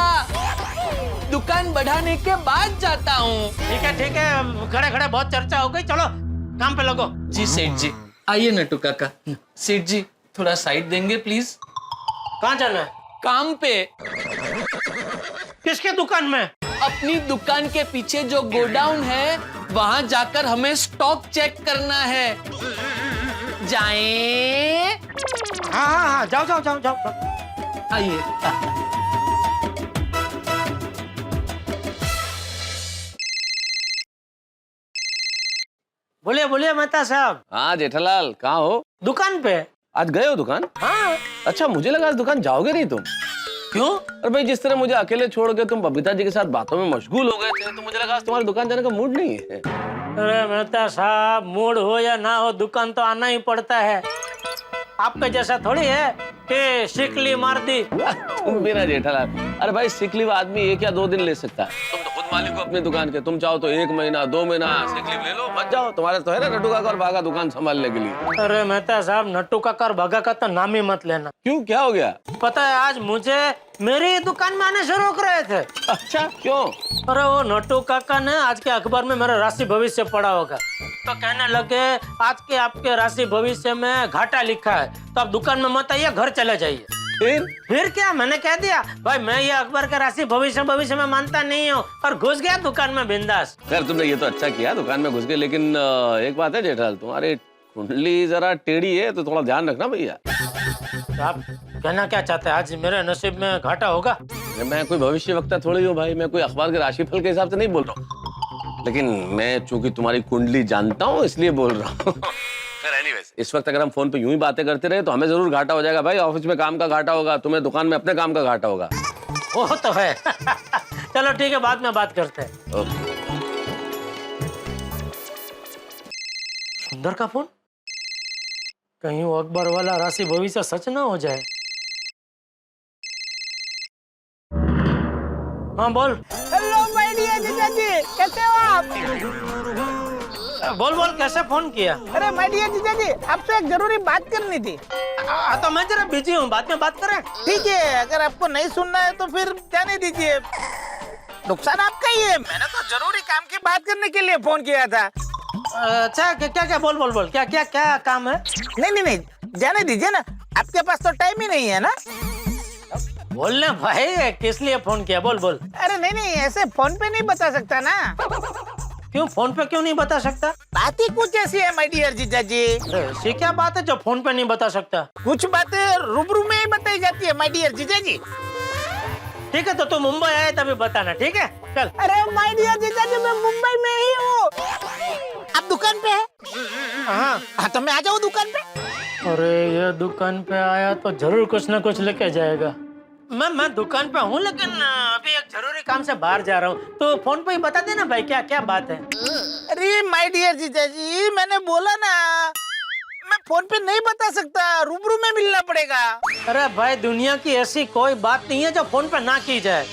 दुकान बढ़ाने के बाद जाता हूँ। ठीक है, खड़े खड़े बहुत चर्चा हो गई, चलो काम पे लगो। जी सेठ जी। आइए नट्टू काका। सेठ जी, थोड़ा साइड देंगे प्लीज। कहाँ जाना है? काम पे। किसके दुकान में? अपनी दुकान के पीछे जो गोडाउन है वहां जाकर हमें स्टॉक चेक करना है। जाएं? हाँ, जाओ। आइए। बोलिए मेहता साहब। हाँ जेठालाल, कहाँ हो? दुकान पे। आज गए हो दुकान? हाँ। अच्छा, मुझे लगा आज दुकान जाओगे नहीं तुम। क्यों? अरे भाई, जिस तरह मुझे अकेले छोड़ के तुम बबीता जी के साथ बातों में मशगूल हो गए थे तो मुझे लगा आज तुम्हारी दुकान जाने का मूड नहीं है। अरे मेहता साहब, मूड हो या ना हो दुकान तो आना ही पड़ता है। आपके जैसा थोड़ी है कि शिकली मार दी। तुम भी ना जेठालाल। अरे भाई, सिक लीव आदमी 1 या 2 दिन ले सकता है, तुम तो खुद मालिक हो अपनी दुकान के, तुम चाहो तो 1 महीना 2 महीना सिक लीव ले लो, मत जाओ। तुम्हारे तो है ना नट्टू काका और भागा दुकान संभालने के लिए। अरे मेहता साहब, नट्टू काका और भागा का तो नाम ही मत लेना। क्यों, क्या हो गया? पता है, आज मुझे मेरी दुकान में आने से रोक रहे थे। अच्छा, क्यों? अरे वो नट्टू काका ने आज के अखबार में मेरा राशि भविष्य पढ़ा होगा, तो कहने लगे आज के आपके राशि भविष्य में घाटा लिखा है, तो आप दुकान में मत आइए, घर चले जाइए। फिर क्या, मैंने कह दिया भाई मैं ये अखबार का राशि भविष्य में मानता नहीं हूँ, और घुस गया दुकान में बिंदास। खैर तुमने ये तो अच्छा किया, दुकान में घुस गए, लेकिन एक बात है जेठालाल, तुम्हारी कुंडली जरा टेढ़ी है, तो थोड़ा ध्यान रखना भैया। आप कहना क्या चाहते हैं, आज मेरे नसीब में घाटा होगा? मैं कोई भविष्य वक्ता थोड़ी हूँ भाई, मैं कोई अखबार के राशिफल के हिसाब से नहीं बोल रहा हूँ, लेकिन मैं चूंकि तुम्हारी कुंडली जानता हूँ इसलिए बोल रहा हूँ। एनीवेज, इस वक्त अगर हम फोन पे यूं ही बातें करते रहे तो हमें जरूर घाटा हो जाएगा भाई। ऑफिस में काम का घाटा होगा, तुम्हें दुकान में अपने काम का घाटा होगा। वो तो है। चलो ठीक है, बाद में बात करते हैं। ओके। सुंदर का फोन, कहीं वो अकबर वाला राशि भविष्य सच ना हो जाए। हाँ बोल। हेलो माय डियर जीजा जी, कैसे हो आप? बोल बोल, कैसे फोन किया? अरे माय डियर जीजा जी, आपसे एक जरूरी बात करनी थी। तो मैं जरा बिजी हूँ, बाद में बात करें। ठीक है, अगर आपको नहीं सुनना है तो फिर जाने दीजिए, नुकसान आपका ही है। मैंने तो जरूरी काम की बात करने के लिए फोन किया था। अच्छा, क्या क्या, बोल बोल बोल, क्या क्या क्या काम है? नहीं, जाने दीजिए ना, आपके पास तो टाइम ही नहीं है ना। बोलने भाई, किस लिए फोन किया, बोल बोल। अरे नहीं, ऐसे फोन पे नहीं बता सकता ना। क्यों, फोन पे क्यों नहीं बता सकता? बात ही कुछ ऐसी है माय डियर जीजा जी। ऐसी क्या बात है जो फोन पे नहीं बता सकता? कुछ बातें रूबरू में ही बताई जाती है माय डियर जीजा जी। ठीक है, तो तू मुंबई आए तभी बताना, ठीक है? चल। अरे माय डियर जीजा जी, मैं मुंबई में ही हूँ। आप दुकान पे है? हाँ, तो मैं आ जाऊँ दुकान पे? अरे ये दुकान पे आया तो जरूर कुछ ना कुछ लेके जाएगा। मैं दुकान पे हूँ, लेकिन अभी एक जरूरी काम से बाहर जा रहा हूँ, तो फोन पे ही बता देना भाई, क्या क्या बात है। अरे माय डियर जीजा जी, मैंने बोला ना, मैं फोन पे नहीं बता सकता, रूबरू में मिलना पड़ेगा। अरे भाई, दुनिया की ऐसी कोई बात नहीं है जो फोन पे ना की जाए।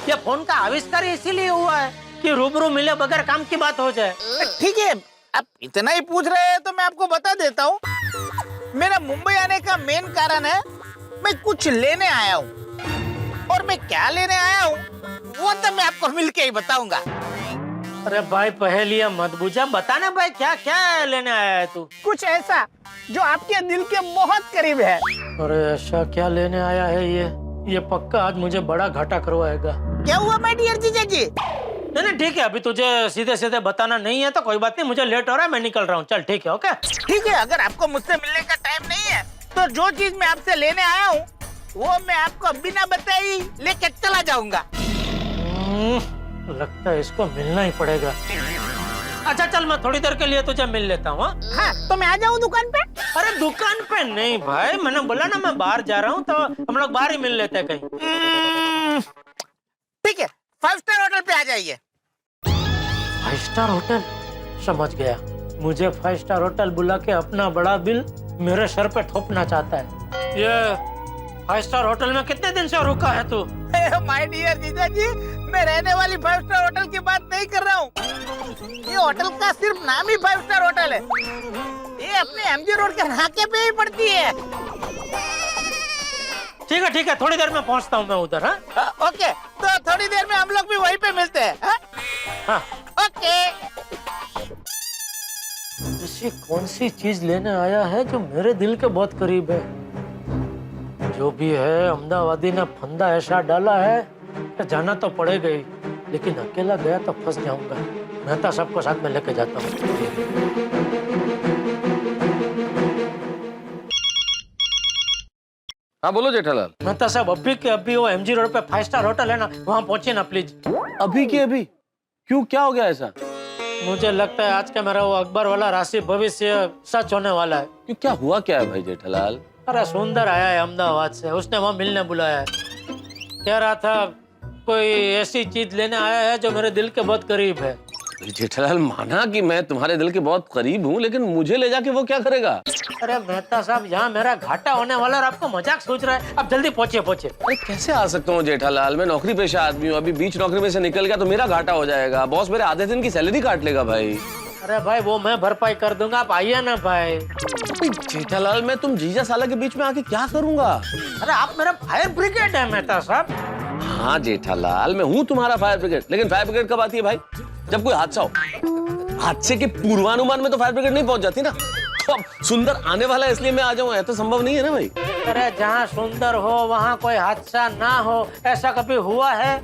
ये फोन का आविष्कार इसीलिए हुआ है कि रूबरू मिले बगैर काम की बात हो जाए। ठीक है, आप इतना ही पूछ रहे हैं तो मैं आपको बता देता हूँ। मेरा मुंबई आने का मेन कारण है, मैं कुछ लेने आया हूँ, और मैं क्या लेने आया हूँ वो तो मैं आपको मिलके ही बताऊंगा। अरे भाई, पहेलियां मत बुझा, बताना भाई, क्या क्या लेने आया है तू? कुछ ऐसा जो आपके दिल के बहुत करीब है। अरे ऐसा क्या लेने आया है ये पक्का आज मुझे बड़ा घाटा करवाएगा। क्या हुआ माय डियर जीजा जी? नहीं ठीक है, अभी तुझे सीधे सीधे बताना नहीं है तो कोई बात नहीं, मुझे लेट हो रहा है, मैं निकल रहा हूँ। चल ठीक है, ओके? ठीक है, अगर आपको मुझसे मिलने का टाइम नहीं है तो जो चीज मैं आपसे लेने आया हूँ वो मैं आपको बिना बताए लेकर चला जाऊंगा। लगता है इसको मिलना ही पड़ेगा। अच्छा चल, मैं थोड़ी देर के लिए तुझे मिल लेता हूँ। हाँ, तो मैं आ जाऊँ दुकान पे? अरे दुकान पे नहीं भाई, मैंने बोला ना मैं बाहर जा रहा हूँ, तो हम लोग बाहर ही मिल लेते हैं कहीं। ठीक है, 5 स्टार होटल पे आ जाइए। 5 स्टार होटल? समझ गया, मुझे 5 स्टार होटल बुला के अपना बड़ा बिल मेरे सर पे थोपना चाहता है। ये 5 स्टार होटल में कितने दिन से रुका है तू? माय डियर जीजा जी, मैं रहने वाली 5 स्टार होटल की बात नहीं कर रहा हूँ। ये होटल का सिर्फ नाम ही 5 स्टार होटल है। ये अपने एमजी रोड के नाके पे ही पड़ती है। ठीक है, थोड़ी देर में पहुँचता हूँ मैं उधर। हाँ ओके, तो थोड़ी देर में हम लोग भी वहीं पे मिलते हैं। हाँ ओके। ऐसी कौन सी चीज लेने आया है जो मेरे दिल के बहुत करीब है? जो भी है, अहमदाबादी ने फंदा ऐसा डाला है कि जाना तो पड़ेगा ही, लेकिन अकेला गया तो फंस जाऊंगा। मेहता सबको साथ में लेके जाता हूँ। हाँ बोलो जेठालाल। मेहता साहब, अभी के अभी वो एमजी रोड पे 5 स्टार होटल है ना, वहाँ पहुंचे ना प्लीज। अभी के अभी? क्यों, क्या हो गया ऐसा? मुझे लगता है आज का मेरा वो अखबार वाला राशि भविष्य सच होने वाला है। क्यों, क्या हुआ क्या है भाई जेठालाल? अरे सुंदर आया है अहमदाबाद से, उसने वहाँ मिलने बुलाया है। कह रहा था कोई ऐसी चीज लेने आया है जो मेरे दिल के बहुत करीब है। जेठालाल माना कि मैं तुम्हारे दिल के बहुत करीब हूँ, लेकिन मुझे ले जाके वो क्या करेगा? अरे मेहता साहब, यहाँ मेरा घाटा होने वाला और आपको मजाक सोच रहा है। अब जल्दी पहुंचे पहुंचे। अरे कैसे आ सकता हूँ जेठालाल, मैं नौकरी पेशा आदमी हूँ, अभी बीच नौकरी में से निकल गया तो मेरा घाटा हो जाएगा, बॉस मेरे आधे दिन की सैलरी काट लेगा भाई। अरे भाई वो मैं भरपाई कर दूंगा, आप आइए ना भाई। जेठालाल मैं तुम जीजा साला के बीच में आके क्या करूंगा? अरे आप मेरा फायर ब्रिगेड है मेहता साहब। हाँ जेठालाल मैं हूँ तुम्हारा फायर ब्रिगेड, लेकिन फायर ब्रिगेड कब आती है भाई? जब कोई हादसा हो। हादसे के पूर्वानुमान में तो फायर ब्रिगेड नहीं पहुंच जाती ना। तो अब सुंदर आने वाला है इसलिए मैं आ जाऊँ, ऐसा संभव नहीं है ना भाई। अरे जहाँ सुंदर हो वहाँ कोई हादसा ना हो, ऐसा कभी हुआ है?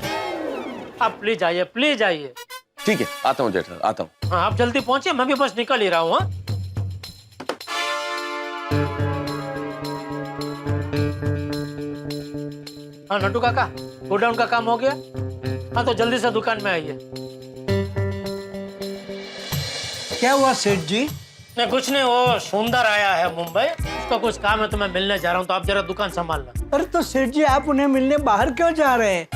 आप प्लीज आइए, प्लीज आइए। ठीक है आता हूँ जेठालाल, आता हूँ। हाँ आप जल्दी पहुंचे, मैं भी बस निकल ही रहा हूँ। हाँ नट्टू काका, गोडाउन का काम हो गया? हाँ तो जल्दी से दुकान में आइए। क्या हुआ सेठ जी? नहीं कुछ नहीं, वो सुंदर आया है मुंबई, उसका कुछ काम है तो मैं मिलने जा रहा हूँ, तो आप जरा दुकान संभालना। अरे तो सेठ जी आप उन्हें मिलने बाहर क्यों जा रहे हैं?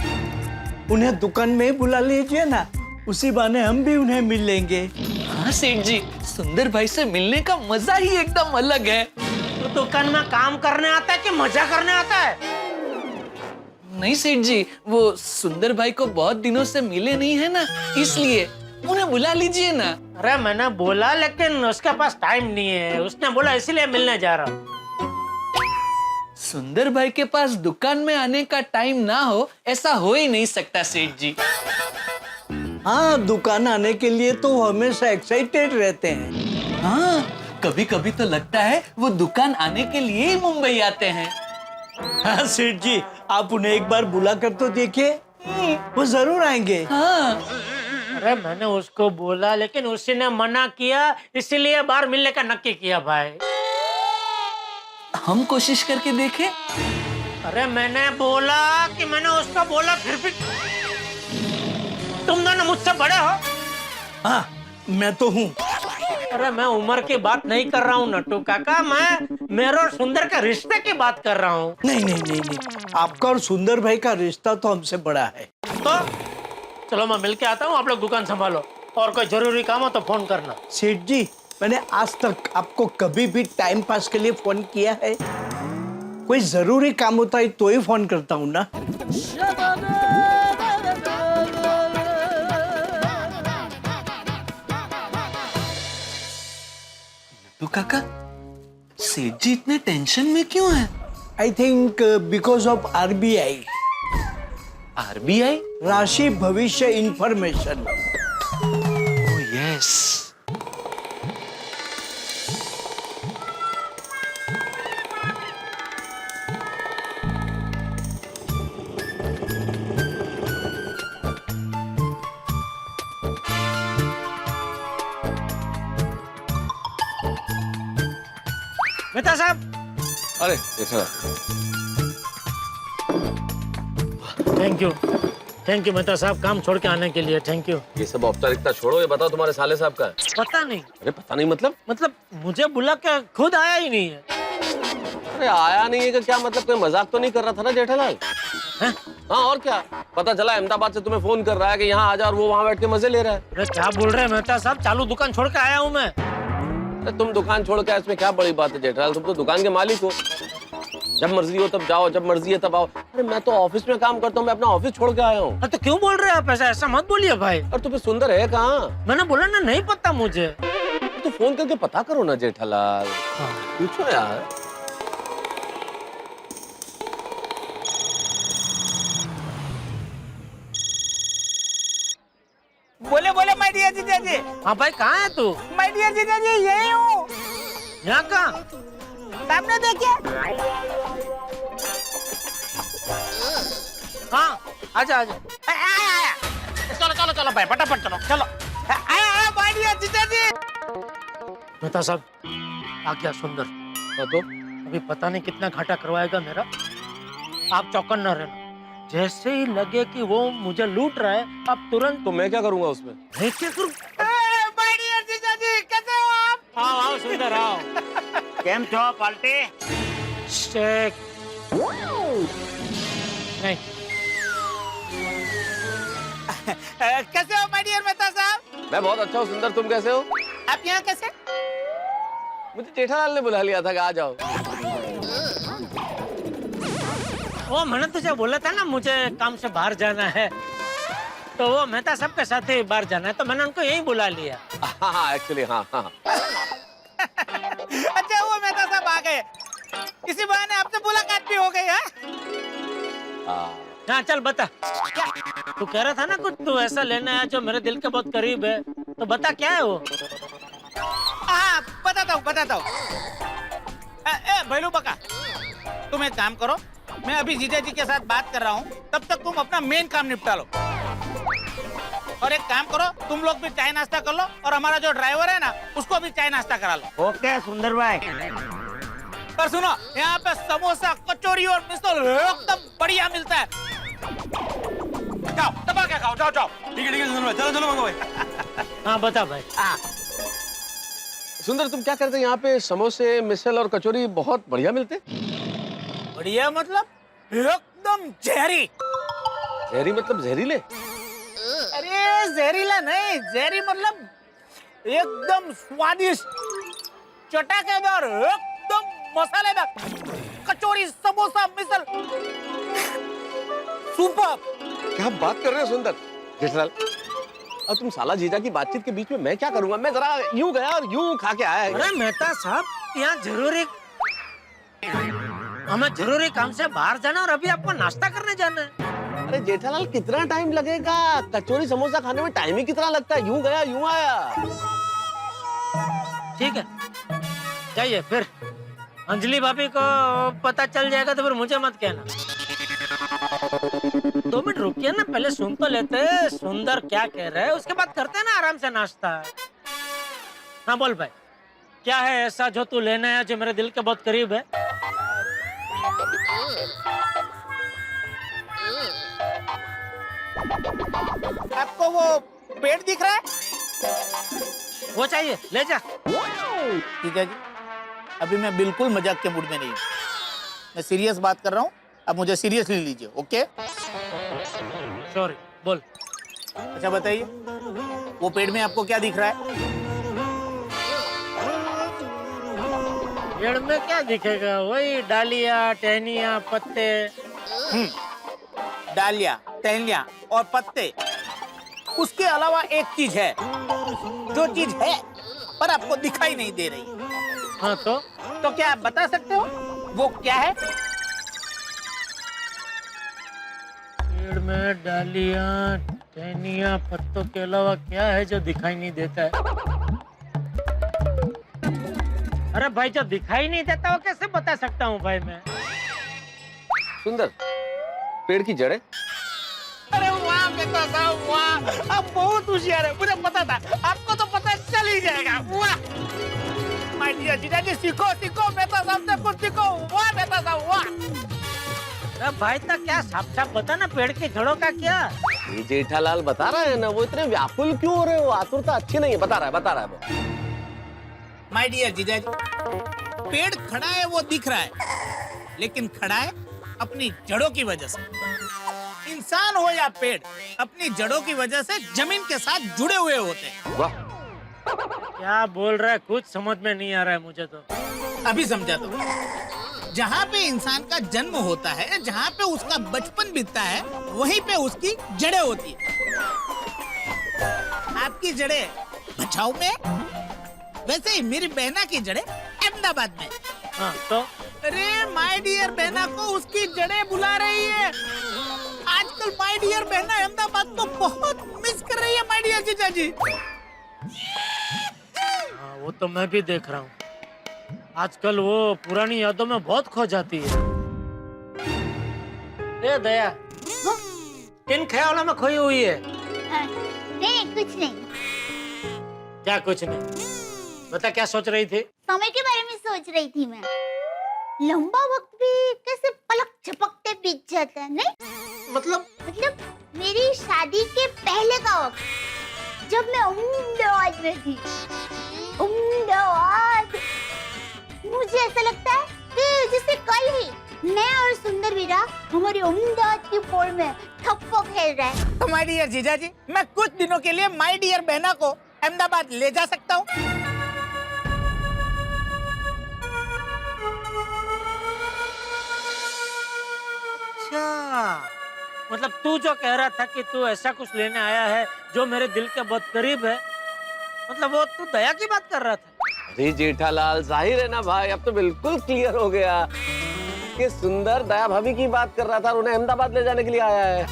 उन्हें दुकान में ही बुला लीजिए ना, उसी बहाने हम भी उन्हें मिल लेंगे। हाँ सेठ जी, सुंदर भाई से मिलने का मजा ही एकदम अलग है। तो दुकान में काम करने आता है कि मजा करने आता है? नहीं सेठ जी, वो सुंदर भाई को बहुत दिनों से मिले नहीं है ना, इसलिए उन्हें बुला लीजिए ना। अरे मैंने बोला लेकिन उसके पास टाइम नहीं है, उसने बोला इसीलिए मिलने जा रहा हूँ। सुंदर भाई के पास दुकान में आने का टाइम ना हो, ऐसा हो ही नहीं सकता सेठ जी। हाँ दुकान आने के लिए तो वो हमेशा एक्साइटेड रहते हैं। हाँ कभी कभी तो लगता है वो दुकान आने के लिए ही मुंबई आते हैं। हाँ सेठ जी आप उन्हें एक बार बुला कर तो देखिए, वो जरूर आएंगे। हाँ अरे मैंने उसको बोला लेकिन उसी ने मना किया, इसीलिए बाहर मिलने का नक्की किया भाई। हम कोशिश करके देखें। अरे मैंने बोला कि मैंने उसको बोला, फिर भी तुम दोनों मुझसे बड़े हो। हाँ मैं तो हूँ। अरे मैं उम्र की बात नहीं कर रहा हूँ नट्टू काका, मैं मेरे और सुंदर के रिश्ते की बात कर रहा हूँ। नहीं नहीं नहीं नहीं, आपका और सुंदर भाई का रिश्ता तो हमसे बड़ा है। तो चलो मैं मिल के आता हूँ, आप लोग दुकान संभालो, और कोई जरूरी काम हो तो फोन करना। सेठ जी मैंने आज तक आपको कभी भी टाइम पास के लिए फोन किया है? कोई जरूरी काम होता है तो ही फोन करता हूँ ना। तो काका, सेठ जी इतने टेंशन में क्यों हैं? I think because of RBI, RBI? राशि भविष्य इंफॉर्मेशन। Oh yes. मेहता साहब। अरे जेठालाल थैंक यू मेहता साहब, काम छोड़ के आने के लिए थैंक यू। ये सब औपचारिकता छोड़ो, ये बताओ तुम्हारे साले साहब का है? पता नहीं। अरे पता नहीं मतलब मुझे बुला के खुद आया ही नहीं है। अरे आया नहीं है का क्या मतलब? कोई मजाक तो नहीं कर रहा था ना जेठालाल? हैं? हाँ और क्या, पता चला अहमदाबाद से तुम्हें फोन कर रहा है कि यहाँ आ जा, और वो वहाँ बैठ के मजे ले रहा है। अरे क्या बोल रहे हैं मेहता साहब, चालू दुकान छोड़ के आया हूँ मैं। अरे तुम दुकान छोड़ के, इसमें क्या बड़ी बात है जेठालाल, तुम तो दुकान के मालिक हो, जब मर्जी हो तब जाओ, जब मर्जी है तब आओ। अरे मैं तो ऑफिस में काम करता हूँ, मैं अपना ऑफिस छोड़ के आया हूँ। तो क्यों बोल रहे हैं आप ऐसा? ऐसा मत बोलिए भाई। और तुम्हें सुंदर है कहाँ? मैंने बोला ना नहीं पता मुझे। तो फोन करके पता करो ना जेठालाल, पूछो यार। बोले बोले माय डियर जीजा जी। हाँ भाई कहाँ है तू? माय डियर जीजा जी यही हूँ। यहाँ कहाँ? सामने देखिए। हाँ आजा आजा। आया चलो चलो चलो भाई, फटाफट चलो चलो। आया माय डियर जीजा जी। मेहता साहब आ गया सुंदर। तो अभी पता नहीं कितना घाटा करवाएगा मेरा, आप चौकन न रहना। जैसे ही लगे कि वो मुझे लूट रहा है, आप तुरंत। तो मैं क्या करूंगा उसमें? मैं क्या करूं? माय डियर जीजा जी कैसे हो आप? आओ आओ सुंदर आओ। केम छो पाल्टी? शेक नहीं। कैसे हो माय डियर मेहता साहब? मैं बहुत अच्छा हूँ सुंदर, तुम कैसे हो? आप यहाँ कैसे? मुझे जेठालाल ने बुला लिया था कि आ जाओ। वो मैंने तुझे बोला था ना मुझे काम से बाहर जाना है, तो वो मेहता साहब के साथ ही बाहर जाना है, तो मैंने उनको यहीं बुला लिया। हाँ एक्चुअली हाँ। अच्छा वो मेहता साहब आ गए, इसी बहाने आपसे मुलाकात भी हो गई है। हाँ चल बता, क्या तू कह रहा था ना कुछ, तू ऐसा लेना है जो मेरे दिल के बहुत करीब है, तो बता क्या है वो? हाँ बताता हूँ। भैलू बका, तुम एक काम करो, मैं अभी जीजा जी के साथ बात कर रहा हूँ, तब तक तुम अपना मेन काम निपटा लो। और एक काम करो, तुम लोग भी चाय नाश्ता कर लो, और हमारा जो ड्राइवर है ना उसको भी चाय नाश्ता करा लो। ओके सुंदर भाई। पर सुनो, यहाँ पे समोसा, कचौरी और मिसल एकदम बढ़िया मिलता है। जाओ दबा के खाओ, जाओ। ठीक है सुंदर भाई, चलो मंगो भाई। हाँ बता भाई। सुंदर तुम क्या करते हैं यहाँ पे? समोसे, मिसल और कचौरी बहुत बढ़िया मिलते। बढ़िया मतलब एकदम जहरी। जहरी मतलब जहरीले? अरे जहरीला नहीं, जहरी मतलब एकदम स्वादिष्ट, चटाकेदार, एकदम मसालेदार कचौरी, समोसा, मिसल, सुपर। क्या बात कर रहे हो सुंदर? जेठालाल, अब तुम साला जीजा की बातचीत के बीच में मैं क्या करूंगा? मैं जरा यूं गया और यूं खा के आया। अरे मेहता साहब, यहाँ हमें जरूरी काम से बाहर जाना, और अभी आपको नाश्ता करने जाना है। अरे जेठालाल कितना टाइम लगेगा? कचौरी समोसा खाने में टाइम ही कितना लगता है? यूं गया यूं आया। ठीक है जाइए, फिर अंजलि भाभी को पता चल जाएगा तो फिर मुझे मत कहना। 2 मिनट रुकिए ना, पहले सुन तो लेते सुंदर क्या कह रहे हैं, उसके बाद करते हैं ना आराम से नाश्ता। हाँ बोल भाई, क्या है ऐसा जो तू लेना है, जो मेरे दिल के बहुत करीब है? आपको वो पेड़ दिख रहा है? वो चाहिए, ले जा। ठीक है जी, अभी मैं बिल्कुल मजाक के मूड में नहीं हूँ, मैं सीरियस बात कर रहा हूँ, अब मुझे सीरियसली लीजिए। ओके सॉरी, बोल। अच्छा बताइए, वो पेड़ में आपको क्या दिख रहा है? पेड़ में क्या दिखेगा? वही डालियाँ, टहनियाँ, पत्ते। डालियाँ, टहनियाँ और पत्ते। उसके अलावा एक चीज है, जो चीज है पर आपको दिखाई नहीं दे रही। हाँ तो क्या आप बता सकते हो वो क्या है? पेड़ में डालियाँ, टहनियाँ, पत्तों के अलावा क्या है जो दिखाई नहीं देता है? अरे भाई, जो दिखाई नहीं देता वो कैसे बता सकता हूँ भाई मैं? सुंदर, पेड़ की जड़ें। अरे वाह बेटा साहब वाह, आप बहुत होशियार है, मुझे पता था, आपको तो पता चल ही जाएगा। वाह माय डियर जीजा जी, सीखो बेटा साहब से कुछ सीखो। वाह बेटा साहब वाह। अरे भाई तो क्या साफ साफ बता ना, पेड़ की जड़ों का क्या? ये जेठालाल बता रहा है ना, वो इतने व्याकुल क्यों हो रहे हो? आतुरता अच्छी नहीं है। बता रहा है वो। माय डियर जीजा जी, पेड़ खड़ा है वो दिख रहा है, लेकिन खड़ा है अपनी जड़ों की वजह से। इंसान हो या पेड़, अपनी जड़ों की वजह से जमीन के साथ जुड़े हुए होते हैं। वाह, क्या बोल रहा है? कुछ समझ में नहीं आ रहा है मुझे तो। अभी समझा तो। जहाँ पे इंसान का जन्म होता है, जहाँ पे उसका बचपन बीतता है, वहीं पे उसकी जड़ें होती है। आपकी जड़ें बचाव में, वैसे ही मेरी बहना की जड़ें अहमदाबाद में। हाँ तो? अरे माय डियर बहना को उसकी जड़ें बुला रही है। आजकल माय डियर बहना अहमदाबाद को बहुत मिस कर रही है माय डियर जीजा जी। हाँ वो तो मैं भी देख रहा हूँ, आजकल वो पुरानी यादों में बहुत खो जाती है। ए दया, किन ख्यालों में खोई हुई है? नहीं कुछ नहीं। क्या कुछ नहीं? बता क्या सोच रही थी? समय के बारे में सोच रही थी मैं। लंबा वक्त भी कैसे पलक झपकते बीत जाता है, नहीं? मतलब मेरी शादी के पहले का वक्त, जब मैं अहमदाबाद में थी। अहमदाबाद, मुझे ऐसा लगता है कि जैसे कल ही मैं और सुंदर वीरा हमारी अहमदाबाद की पोल में थप्पो खेल रहा है। तो माय डियर जीजा जी, मैं कुछ दिनों के लिए माय डियर बहना को अहमदाबाद ले जा सकता हूँ? अच्छा, मतलब तू जो कह रहा था कि तू ऐसा कुछ लेने आया है जो मेरे दिल के बहुत करीब है, मतलब वो तू दया की बात कर रहा था? अरे जेठालाल, जाहिर है ना भाई, अब तो बिल्कुल क्लियर हो गया कि सुंदर दया भाभी की बात कर रहा था और उन्हें अहमदाबाद ले जाने के लिए आया है।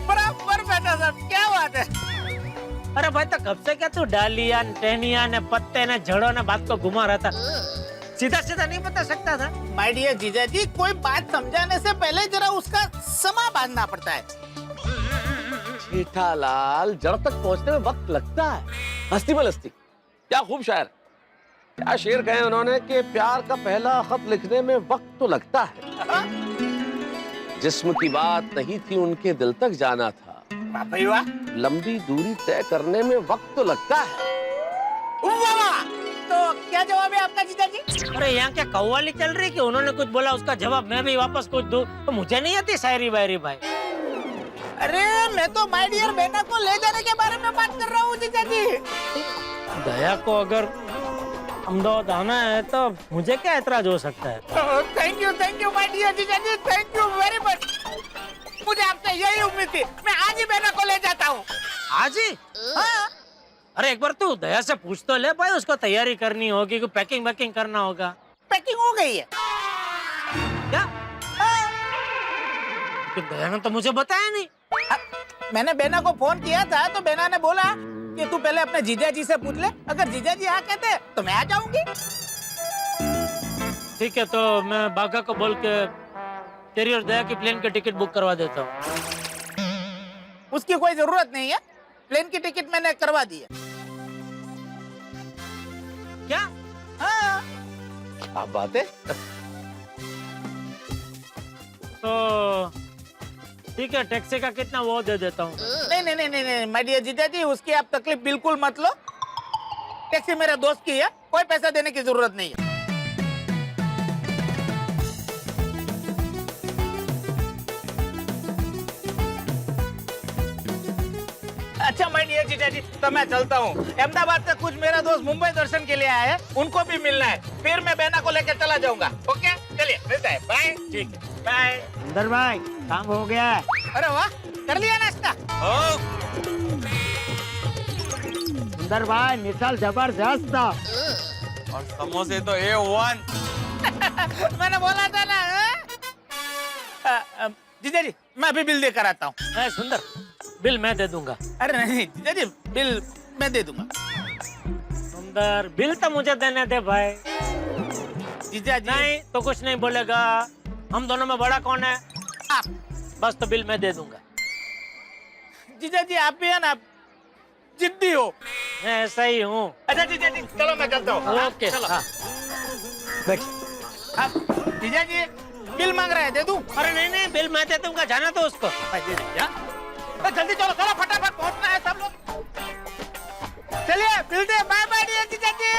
बराबर बेटा साहब, क्या बात है। अरे भाई, तो कब से क्या तू डालिया टहनिया ने पत्ते ने जड़ों ने बात को घुमा रहा था, सीधा सीधा नहीं बता सकता था? माय डियर जीजा जी, कोई बात समझाने से पहले जरा उसका समा बांधना पड़ता है। जेठालाल, जड़ तक पहुंचने में वक्त लगता है। हस्ती बलस्ती, क्या खूब शायर, क्या शेर कहे उन्होंने कि प्यार का पहला खत लिखने में वक्त तो लगता है, जिस्म की बात नहीं थी उनके दिल तक जाना था, वाह भाई वाह। लंबी दूरी तय करने में वक्त तो लगता है। वाह, तो क्या जवाब है आपका जीजा जी? अरे यहाँ क्या कव्वाली चल रही कि उन्होंने कुछ बोला उसका जवाब मैं भी वापस कुछ दूं? तो मुझे नहीं आती शायरी वायरी भाई। अरे मैं तो माय डियर बहना को ले जाने के बारे में बात कर रहा हूँ जीजा जी। दया को अगर अहमदाबाद आना है तो मुझे क्या एतराज हो सकता है? थैंक यू माय डियर जीजा जी, थैंक यू वेरी मच। मुझे आपसे यही उम्मीद थी। मैं आज ही बहना को ले जाता हूँ। आज ही? हाँ। अरे एक बार तू दया से पूछ तो ले भाई, उसको तैयारी करनी होगी, पैकिंग वैकिंग करना होगा। पैकिंग हो गई है क्या? कि दया ने तो मुझे बताया नहीं। मैंने बहना को फोन किया था तो बहना ने बोला कि तू पहले अपने जीजा जी से पूछ ले, अगर जीजा जी हाँ कहते तो मैं आ जाऊंगी। ठीक है, तो मैं बागा को बोल के तेरी और दया की प्लेन की टिकट बुक करवा देता हूँ। उसकी कोई जरूरत नहीं है, प्लेन की टिकट मैंने करवा दी है। क्या? हाँ। क्या बात है। तो ठीक है, टैक्सी का कितना वो दे देता हूँ। नहीं माय डियर जीजा जी, उसकी आप तकलीफ बिल्कुल मत लो। टैक्सी मेरे दोस्त की है, कोई पैसा देने की जरूरत नहीं है। अच्छा माय डियर जीजा जी, तो मैं चलता हूँ। अहमदाबाद से कुछ मेरा दोस्त मुंबई दर्शन के लिए आया है, उनको भी मिलना है, फिर मैं बहना को लेकर चला जाऊंगा। ओके, चलिए मिलते हैं, बाय। ठीक है, बाय। अंदर भाई काम हो गया है। अरे वाह, कर लिया नाश्ता? अंदर भाई मिसाल जबरदस्त था। और समोसे तो A1। मैंने बोला था ना। जीजा जी, मैं अभी बिल देकर आता हूँ। सुंदर, बिल मैं दे दूंगा। अरे नहीं जीजा जी, बिल मैं दे दूंगा। सुंदर, बिल तो मुझे देने दे भाई। जीजा जी नहीं तो कुछ नहीं बोलेगा। हम दोनों में बड़ा कौन है? आप। बस तो बिल मैं दे दूंगा। जीजा जी, आप भी है ना जिद्दी हो। मैं ऐसा ही हूँ। अच्छा जीजा जी, चलो मैं चलता हूँ। ओके, चलो। हाँ। जीजा जी, बिल मांग रहे हैं, दे दूं? अरे नहीं, बिल मैं दे दूंगा, जाना तो उसको। जल्दी चलो, थोड़ा फटाफट पहुंचना है सब लोग। चलिए मिलते हैं, बाय बाय डियर जीजा जी।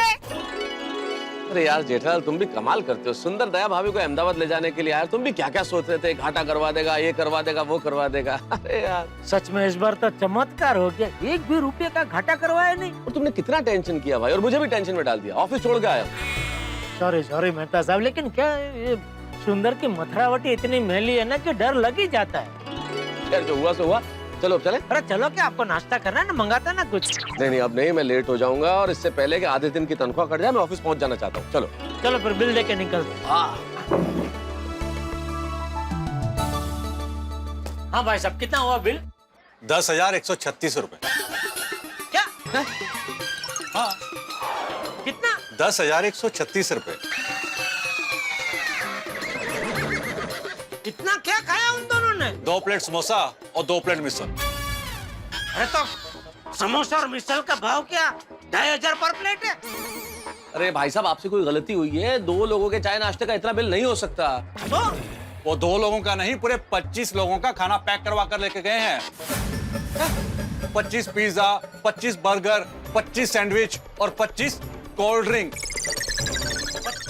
अरे यार जेठालाल, तुम भी कमाल करते हो। सुंदर दया भाभी को अहमदाबाद ले जाने के लिए आया, तुम भी क्या क्या सोच रहे थे, घाटा करवा देगा, ये करवा देगा, वो करवा देगा। अरे यार सच में इस बार तो चमत्कार हो गया, 1 भी रुपये का घाटा करवाया नहीं। और तुमने कितना टेंशन किया भाई, और मुझे भी टेंशन में डाल दिया। ऑफिस छोड़ के आया। सॉरी मेहता साहब, लेकिन क्या ये सुंदर की मथुरावटी इतनी मैली है ना कि डर लग ही जाता है। यार जो हुआ सो हुआ, चलो अब चले। अरे चलो, क्या आपको नाश्ता करना है ना, मंगाता ना कुछ। नहीं अब नहीं, मैं लेट हो जाऊंगा और इससे पहले कि आधे दिन की तनख्वाह कट जाए, मैं ऑफिस पहुंच जाना चाहता हूँ। चलो चलो फिर बिल देके निकलते। हाँ भाई साहब, कितना हुआ बिल? 10,136 रुपए। क्या? हाँ, कितना? 10,136 रुपए। इतना क्या खाया उन दोनों ने? 2 प्लेट समोसा और 2 प्लेट मिसल। अरे तो समोसा और मिसल का भाव क्या 2,500 पर प्लेट है? अरे भाई साहब, आपसे कोई गलती हुई है। 2 लोगों के चाय नाश्ते का इतना बिल नहीं हो सकता। तो वो 2 लोगों का नहीं, पूरे 25 लोगों का खाना पैक करवा कर लेके गए हैं। 25 पिज्जा, 25 बर्गर, 25 सैंडविच और 25 कोल्ड ड्रिंक।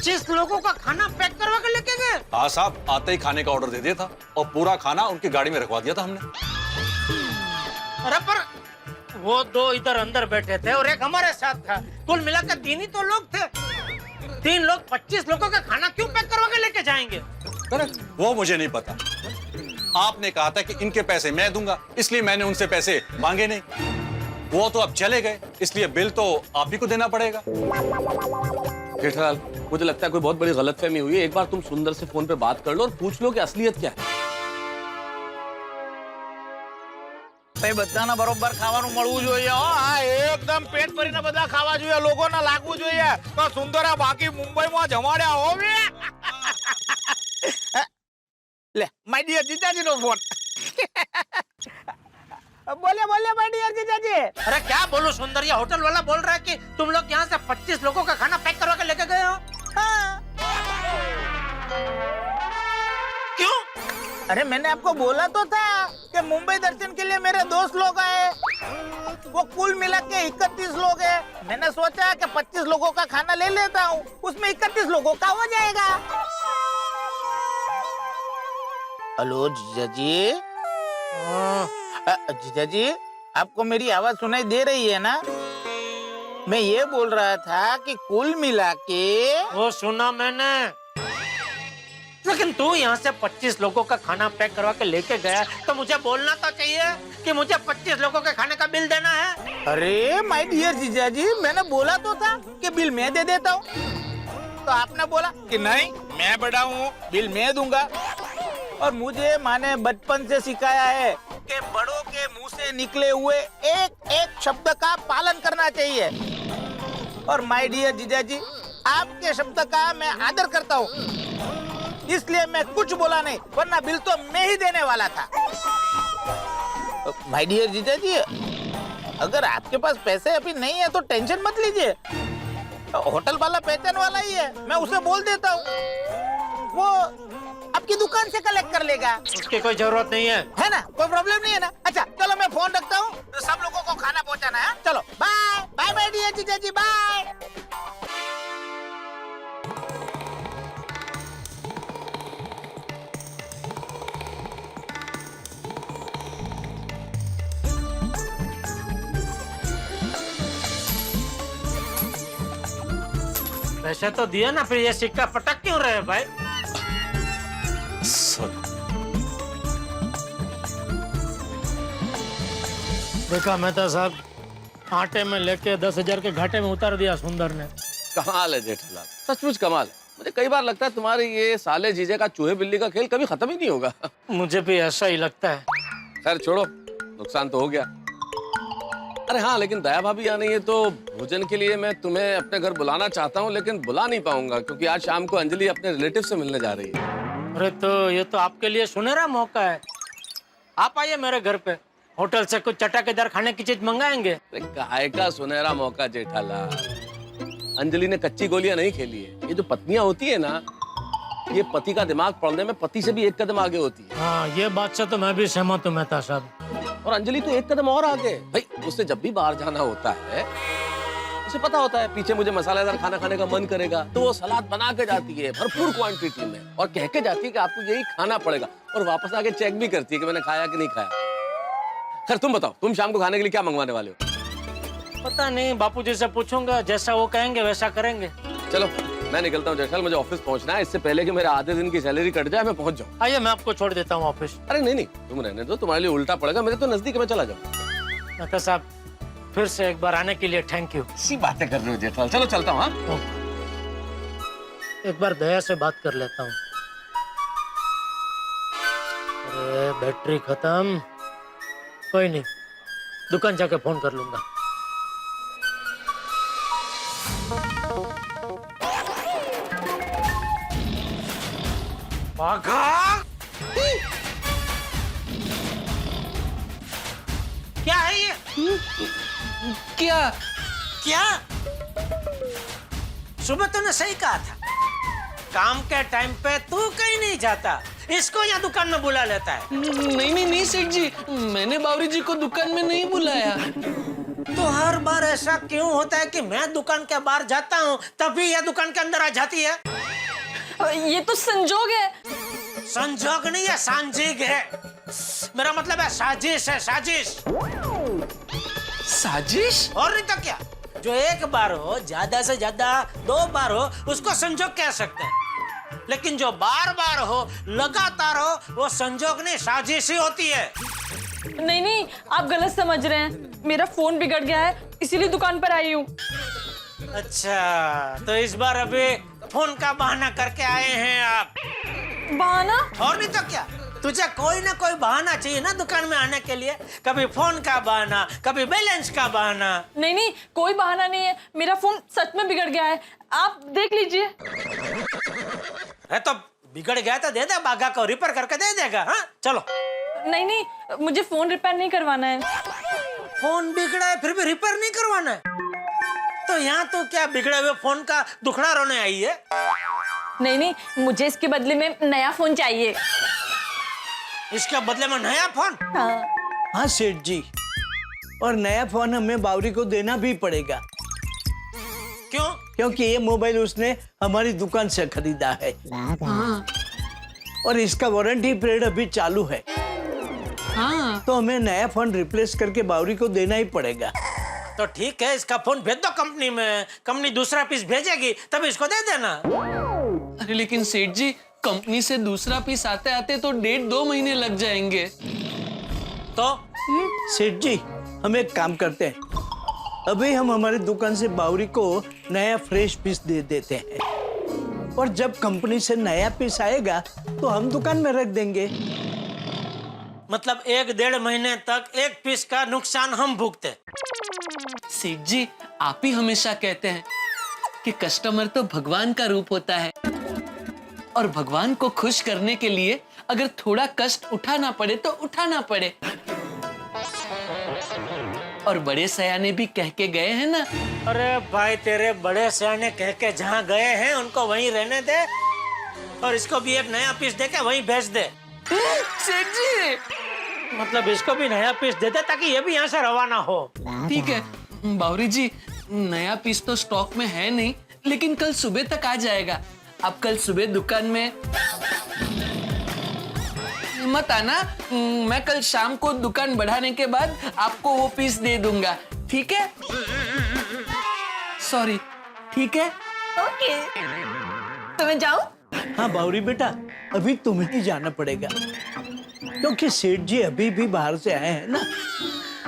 25 लोगों का खाना पैक करवा के लेके गए? हाँ साहब, आते ही खाने का ऑर्डर दे दिया था और पूरा खाना उनकी गाड़ी में रखवा दिया था हमने। अरे पर वो 2 इधर अंदर बैठे थे और एक हमारे साथ था, कुल मिलाकर 3 ही तो लोग थे। 3 लोग 25 लोगों का खाना क्यों पैक करवा के लेके जाएंगे? करेक्ट, वो मुझे नहीं पता। आपने कहा था कि इनके पैसे मैं दूंगा, इसलिए मैंने उनसे पैसे मांगे नहीं। वो तो अब चले गए, इसलिए बिल तो आप ही को देना पड़ेगा। जेठालाल, मुझे लगता है कोई बहुत बड़ी गलतफहमी हुई है। एक बार तुम सुंदर से फोन पे बात कर लो और पूछ लो कि असलियत क्या है। ભાઈ બધાને બરોબર ખાવાનું મળવું જોઈએ હો આ એકદમ પેટ ભરીને બધા ખાવા જોઈએ લોકોને લાગવું જોઈએ તો સુંદરા બાકી મુંબઈમાં જમાડ્યા હો બે લે માય ડિયર જીજાજીનો ફોન बोले बोले माय डियर जीजाजी। अरे क्या बोलूं सुंदर, ये होटल वाला बोल रहा है कि तुम लोग यहाँ से 25 लोगों का खाना पैक करवा के लेके गए हो। क्यों? अरे मैंने आपको बोला तो था कि मुंबई दर्शन के लिए मेरे दोस्त लोग आए, वो कुल मिला के 31 लोग हैं। मैंने सोचा कि 25 लोगों का खाना ले लेता हूँ, उसमें 31 लोगों का हो जाएगा। हेलो जीजा जी। जीजा जी, आपको मेरी आवाज सुनाई दे रही है ना? मैं ये बोल रहा था कि कुल मिला के वो सुना मैंने, लेकिन तू यहाँ से 25 लोगों का खाना पैक करवा के लेके गया तो मुझे बोलना तो चाहिए कि मुझे 25 लोगों के खाने का बिल देना है। अरे माय डियर जीजा जी, मैंने बोला तो था कि बिल मैं दे देता हूँ, तो आपने बोला कि नहीं मैं बड़ा हूँ, बिल मैं दूंगा। और मुझे माँ ने बचपन से सिखाया है कि बड़ों के मुंह से निकले हुए एक एक शब्द का पालन करना चाहिए। और माय डियर जीजा जी, आपके शब्द का मैं आदर करता हूँ, इसलिए मैं कुछ बोला नहीं, वरना बिल तो मैं ही देने वाला था। माय डियर जीजा जी, अगर आपके पास पैसे अभी नहीं है तो टेंशन मत लीजिए, होटल वाला पहचान वाला ही है, मैं उसे बोल देता हूँ, वो आपकी दुकान से कलेक्ट कर लेगा। उसकी कोई जरूरत नहीं है ना? कोई प्रॉब्लम नहीं है ना? अच्छा चलो मैं फोन रखता हूँ, तो सब लोगों को खाना पहुँचाना है। चलो बाय बाय बाय डियर जीजा जी, बाय। पैसे तो दिया ना, फिर ये सिक्का पटक क्यों रहे भाई? देखा मेहता साहब, आटे में लेके 10,000 के घाटे में उतार दिया सुंदर ने। कमाल है जेठालाल, सचमुच कमाल है। मुझे कई बार लगता है तुम्हारे ये साले जीजे का चूहे बिल्ली का खेल कभी खत्म ही नहीं होगा। मुझे भी ऐसा ही लगता है। खैर छोड़ो, नुकसान तो हो गया। अरे हाँ, लेकिन दया भाभी आ नहीं है तो भोजन के लिए मैं तुम्हें अपने घर बुलाना चाहता हूँ, लेकिन बुला नहीं पाऊंगा क्योंकि आज शाम को अंजलि अपने रिलेटिव से मिलने जा रही है। अरे तो ये तो आपके लिए सुनहरा मौका है, आप आइए मेरे घर पे, होटल से कुछ चटाकेदार खाने की चीज मंगाएंगे। काय का सुनहरा मौका जेठालाल, अंजलि ने कच्ची गोलियां नहीं खेली है। ये जो पत्नियां होती है ना, ये पति का दिमाग पढ़ने में पति से भी एक कदम आगे होती है। हाँ, ये बात से तो मैं भी सहमत हूँ मेहता साहब। और अंजलि तो एक कदम और आगे भाई, उससे जब भी बाहर जाना होता है, उसे पता होता है पीछे मुझे मसालेदार खाना खाने का मन करेगा, तो वो सलाद बना के जाती है भरपूर क्वांटिटी में और कह के जाती है कि आपको यही खाना पड़ेगा, और वापस आके चेक भी करती है कि मैंने खाया कि नहीं खाया। खैर तुम बताओ, तुम शाम को खाने के लिए क्या मंगवाने वाले हो? पता नहीं, बापूजी से पूछूंगा, जैसा वो कहेंगे वैसा करेंगे। चलो मैं निकलता हूँ जेठालाल, मुझे ऑफिस पहुंचना है, इससे पहले कि मेरे आधे दिन की सैलरी कट जाए मैं पहुंच जाऊँ। आइए मैं आपको छोड़ देता हूँ ऑफिस। अरे नहीं नहीं, तुम रहने दो, तुम्हारे लिए उल्टा पड़ेगा, मेरे तो नजदीक में चला जाऊँ। मेहता साहब, फिर से एक बार आने के लिए थैंक यू। इसी बातें कर रहे हो जेठालाल, चलो चलता हूँ। हाँ, एक बार दया से बात कर लेता हूँ। अरे बैटरी खत्म, कोई नहीं, दुकान जाके फोन कर लूंगा। क्या है ये? क्या? क्या? सुबह तूने सही कहा था, काम के टाइम पे तू कहीं नहीं जाता, इसको यहाँ दुकान में बुला लेता है। नहीं नहीं नहीं सेठ जी, मैंने बावरी जी को दुकान में नहीं बुलाया। तो हर बार ऐसा क्यों होता है कि मैं दुकान के बाहर जाता हूँ तभी यह दुकान के अंदर आ जाती है? ये तो संजोग है। संजोग नहीं है, सांजिग है। मेरा मतलब है साजिश है, साजिश। साजिश? और नहीं तो क्या, जो एक बार हो, ज्यादा से ज्यादा 2 बार हो, उसको संजोग कह सकते हैं। लेकिन जो बार बार हो, लगातार हो, वो संजोग नहीं, साजिश ही होती है। नहीं, आप गलत समझ रहे हैं। मेरा फोन बिगड़ गया है, इसीलिए दुकान पर आई हूँ। अच्छा, तो इस बार अभी फोन का बहाना करके आए हैं आप? बहाना? और नहीं तो क्या, तुझे कोई ना कोई बहाना चाहिए ना दुकान में आने के लिए। कभी फोन का बहाना, कभी बैलेंस का बहाना। नहीं, कोई बहाना नहीं है। मेरा फोन सच में बिगड़ गया है, आप देख लीजिए। है तो बिगड़ गया तो दे दे, बागा को रिपेयर करके दे देगा। हाँ चलो। नहीं, मुझे फोन रिपेयर नहीं करवाना है। फोन बिगड़ा है फिर भी रिपेयर नहीं करवाना है? तो यहाँ तो क्या बिगड़े हुए फोन का दुखड़ा रोने आई है? नहीं, मुझे इसके बदले में नया फोन चाहिए। इसके बदले में नया फोन? हाँ सेठ जी, और नया फोन हमें बावरी को देना भी पड़ेगा। क्यों? क्योंकि ये मोबाइल उसने हमारी दुकान से खरीदा है। और इसका वारंटी पीरियड अभी चालू है। तो हमें नया फोन रिप्लेस करके बावरी को देना ही पड़ेगा। तो ठीक है, इसका फोन भेज दो कंपनी में, कंपनी दूसरा पीस भेजेगी तब इसको दे देना। अरे लेकिन सेठ जी, कंपनी से दूसरा पीस आते आते तो 1.5-2 महीने लग जाएंगे। तो सेठ जी, हम एक काम करते हैं, अभी हम हमारी दुकान से बावरी को नया फ्रेश पीस दे देते हैं, और जब कंपनी से नया पीस आएगा तो हम दुकान में रख देंगे। मतलब 1-1.5 महीने तक एक पीस का नुकसान हम भुगते। सेठ जी, आप ही हमेशा कहते हैं कि कस्टमर तो भगवान का रूप होता है, और भगवान को खुश करने के लिए अगर थोड़ा कष्ट उठाना पड़े तो उठाना पड़े। और बड़े सयाने भी कह के गए हैं ना। अरे भाई, तेरे बड़े सयाने कह के जहाँ गए हैं उनको वहीं रहने दे, और इसको भी एक नया पीस दे के वहीं भेज दे। सेठ जी, मतलब इसको भी नया पीस दे दे ताकि ये भी यहाँ से रवाना हो। ठीक है बावरी जी, नया पीस तो स्टॉक में है नहीं, लेकिन कल सुबह तक आ जाएगा। आप कल सुबह दुकान में मत आना, मैं कल शाम को दुकान बढ़ाने के बाद आपको वो पीस दे दूंगा, ठीक है? सॉरी, ठीक है? ओके, तो मैं जाऊं? हाँ बावरी बेटा, अभी तुम्हें ही जाना पड़ेगा, क्योंकि सेठ जी अभी भी बाहर से आए हैं ना,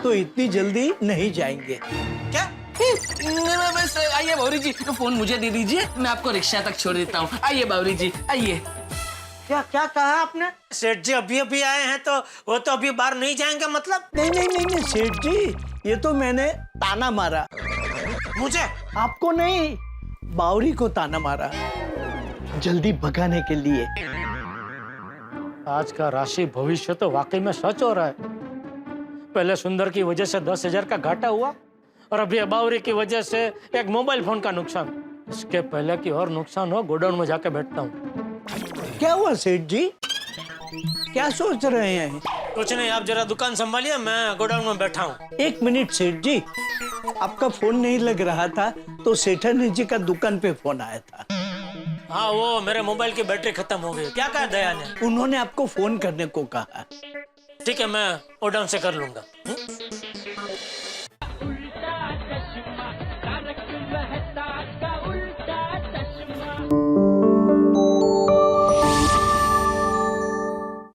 तो इतनी जल्दी नहीं जाएंगे। क्या? बस आइए बावरी जी, फोन मुझे दे दीजिए, मैं आपको रिक्शा तक छोड़ देता हूँ। आइए बावरी जी, आइए। क्या क्या कहा आपने? सेठ जी अभी आए हैं तो वो तो अभी बाहर नहीं जाएंगे मतलब? नहीं सेठ जी, ये तो मैंने ताना मारा। मुझे? आपको नहीं, बावरी को ताना मारा, जल्दी भगाने के लिए। आज का राशि भविष्य तो वाकई में सच हो रहा है। पहले सुंदर की वजह से 10,000 का घाटा हुआ, और अभी बावरी की वजह से एक मोबाइल फोन का नुकसान। इसके पहले कि और नुकसान हो, गोडाउन में जाके बैठता हूँ। क्या हुआ सेठ जी, क्या सोच रहे हैं? कुछ नहीं, आप जरा दुकान संभालिए, मैं गोडाउन में बैठा हूँ। 1 मिनट सेठ जी, आपका फोन नहीं लग रहा था तो सेठानी जी का दुकान पे फोन आया था। हाँ, वो मेरे मोबाइल की बैटरी खत्म हो गई। क्या कहा दया ने? उन्होंने आपको फोन करने को कहा। ठीक है, मैं गोडाउन से कर लूंगा।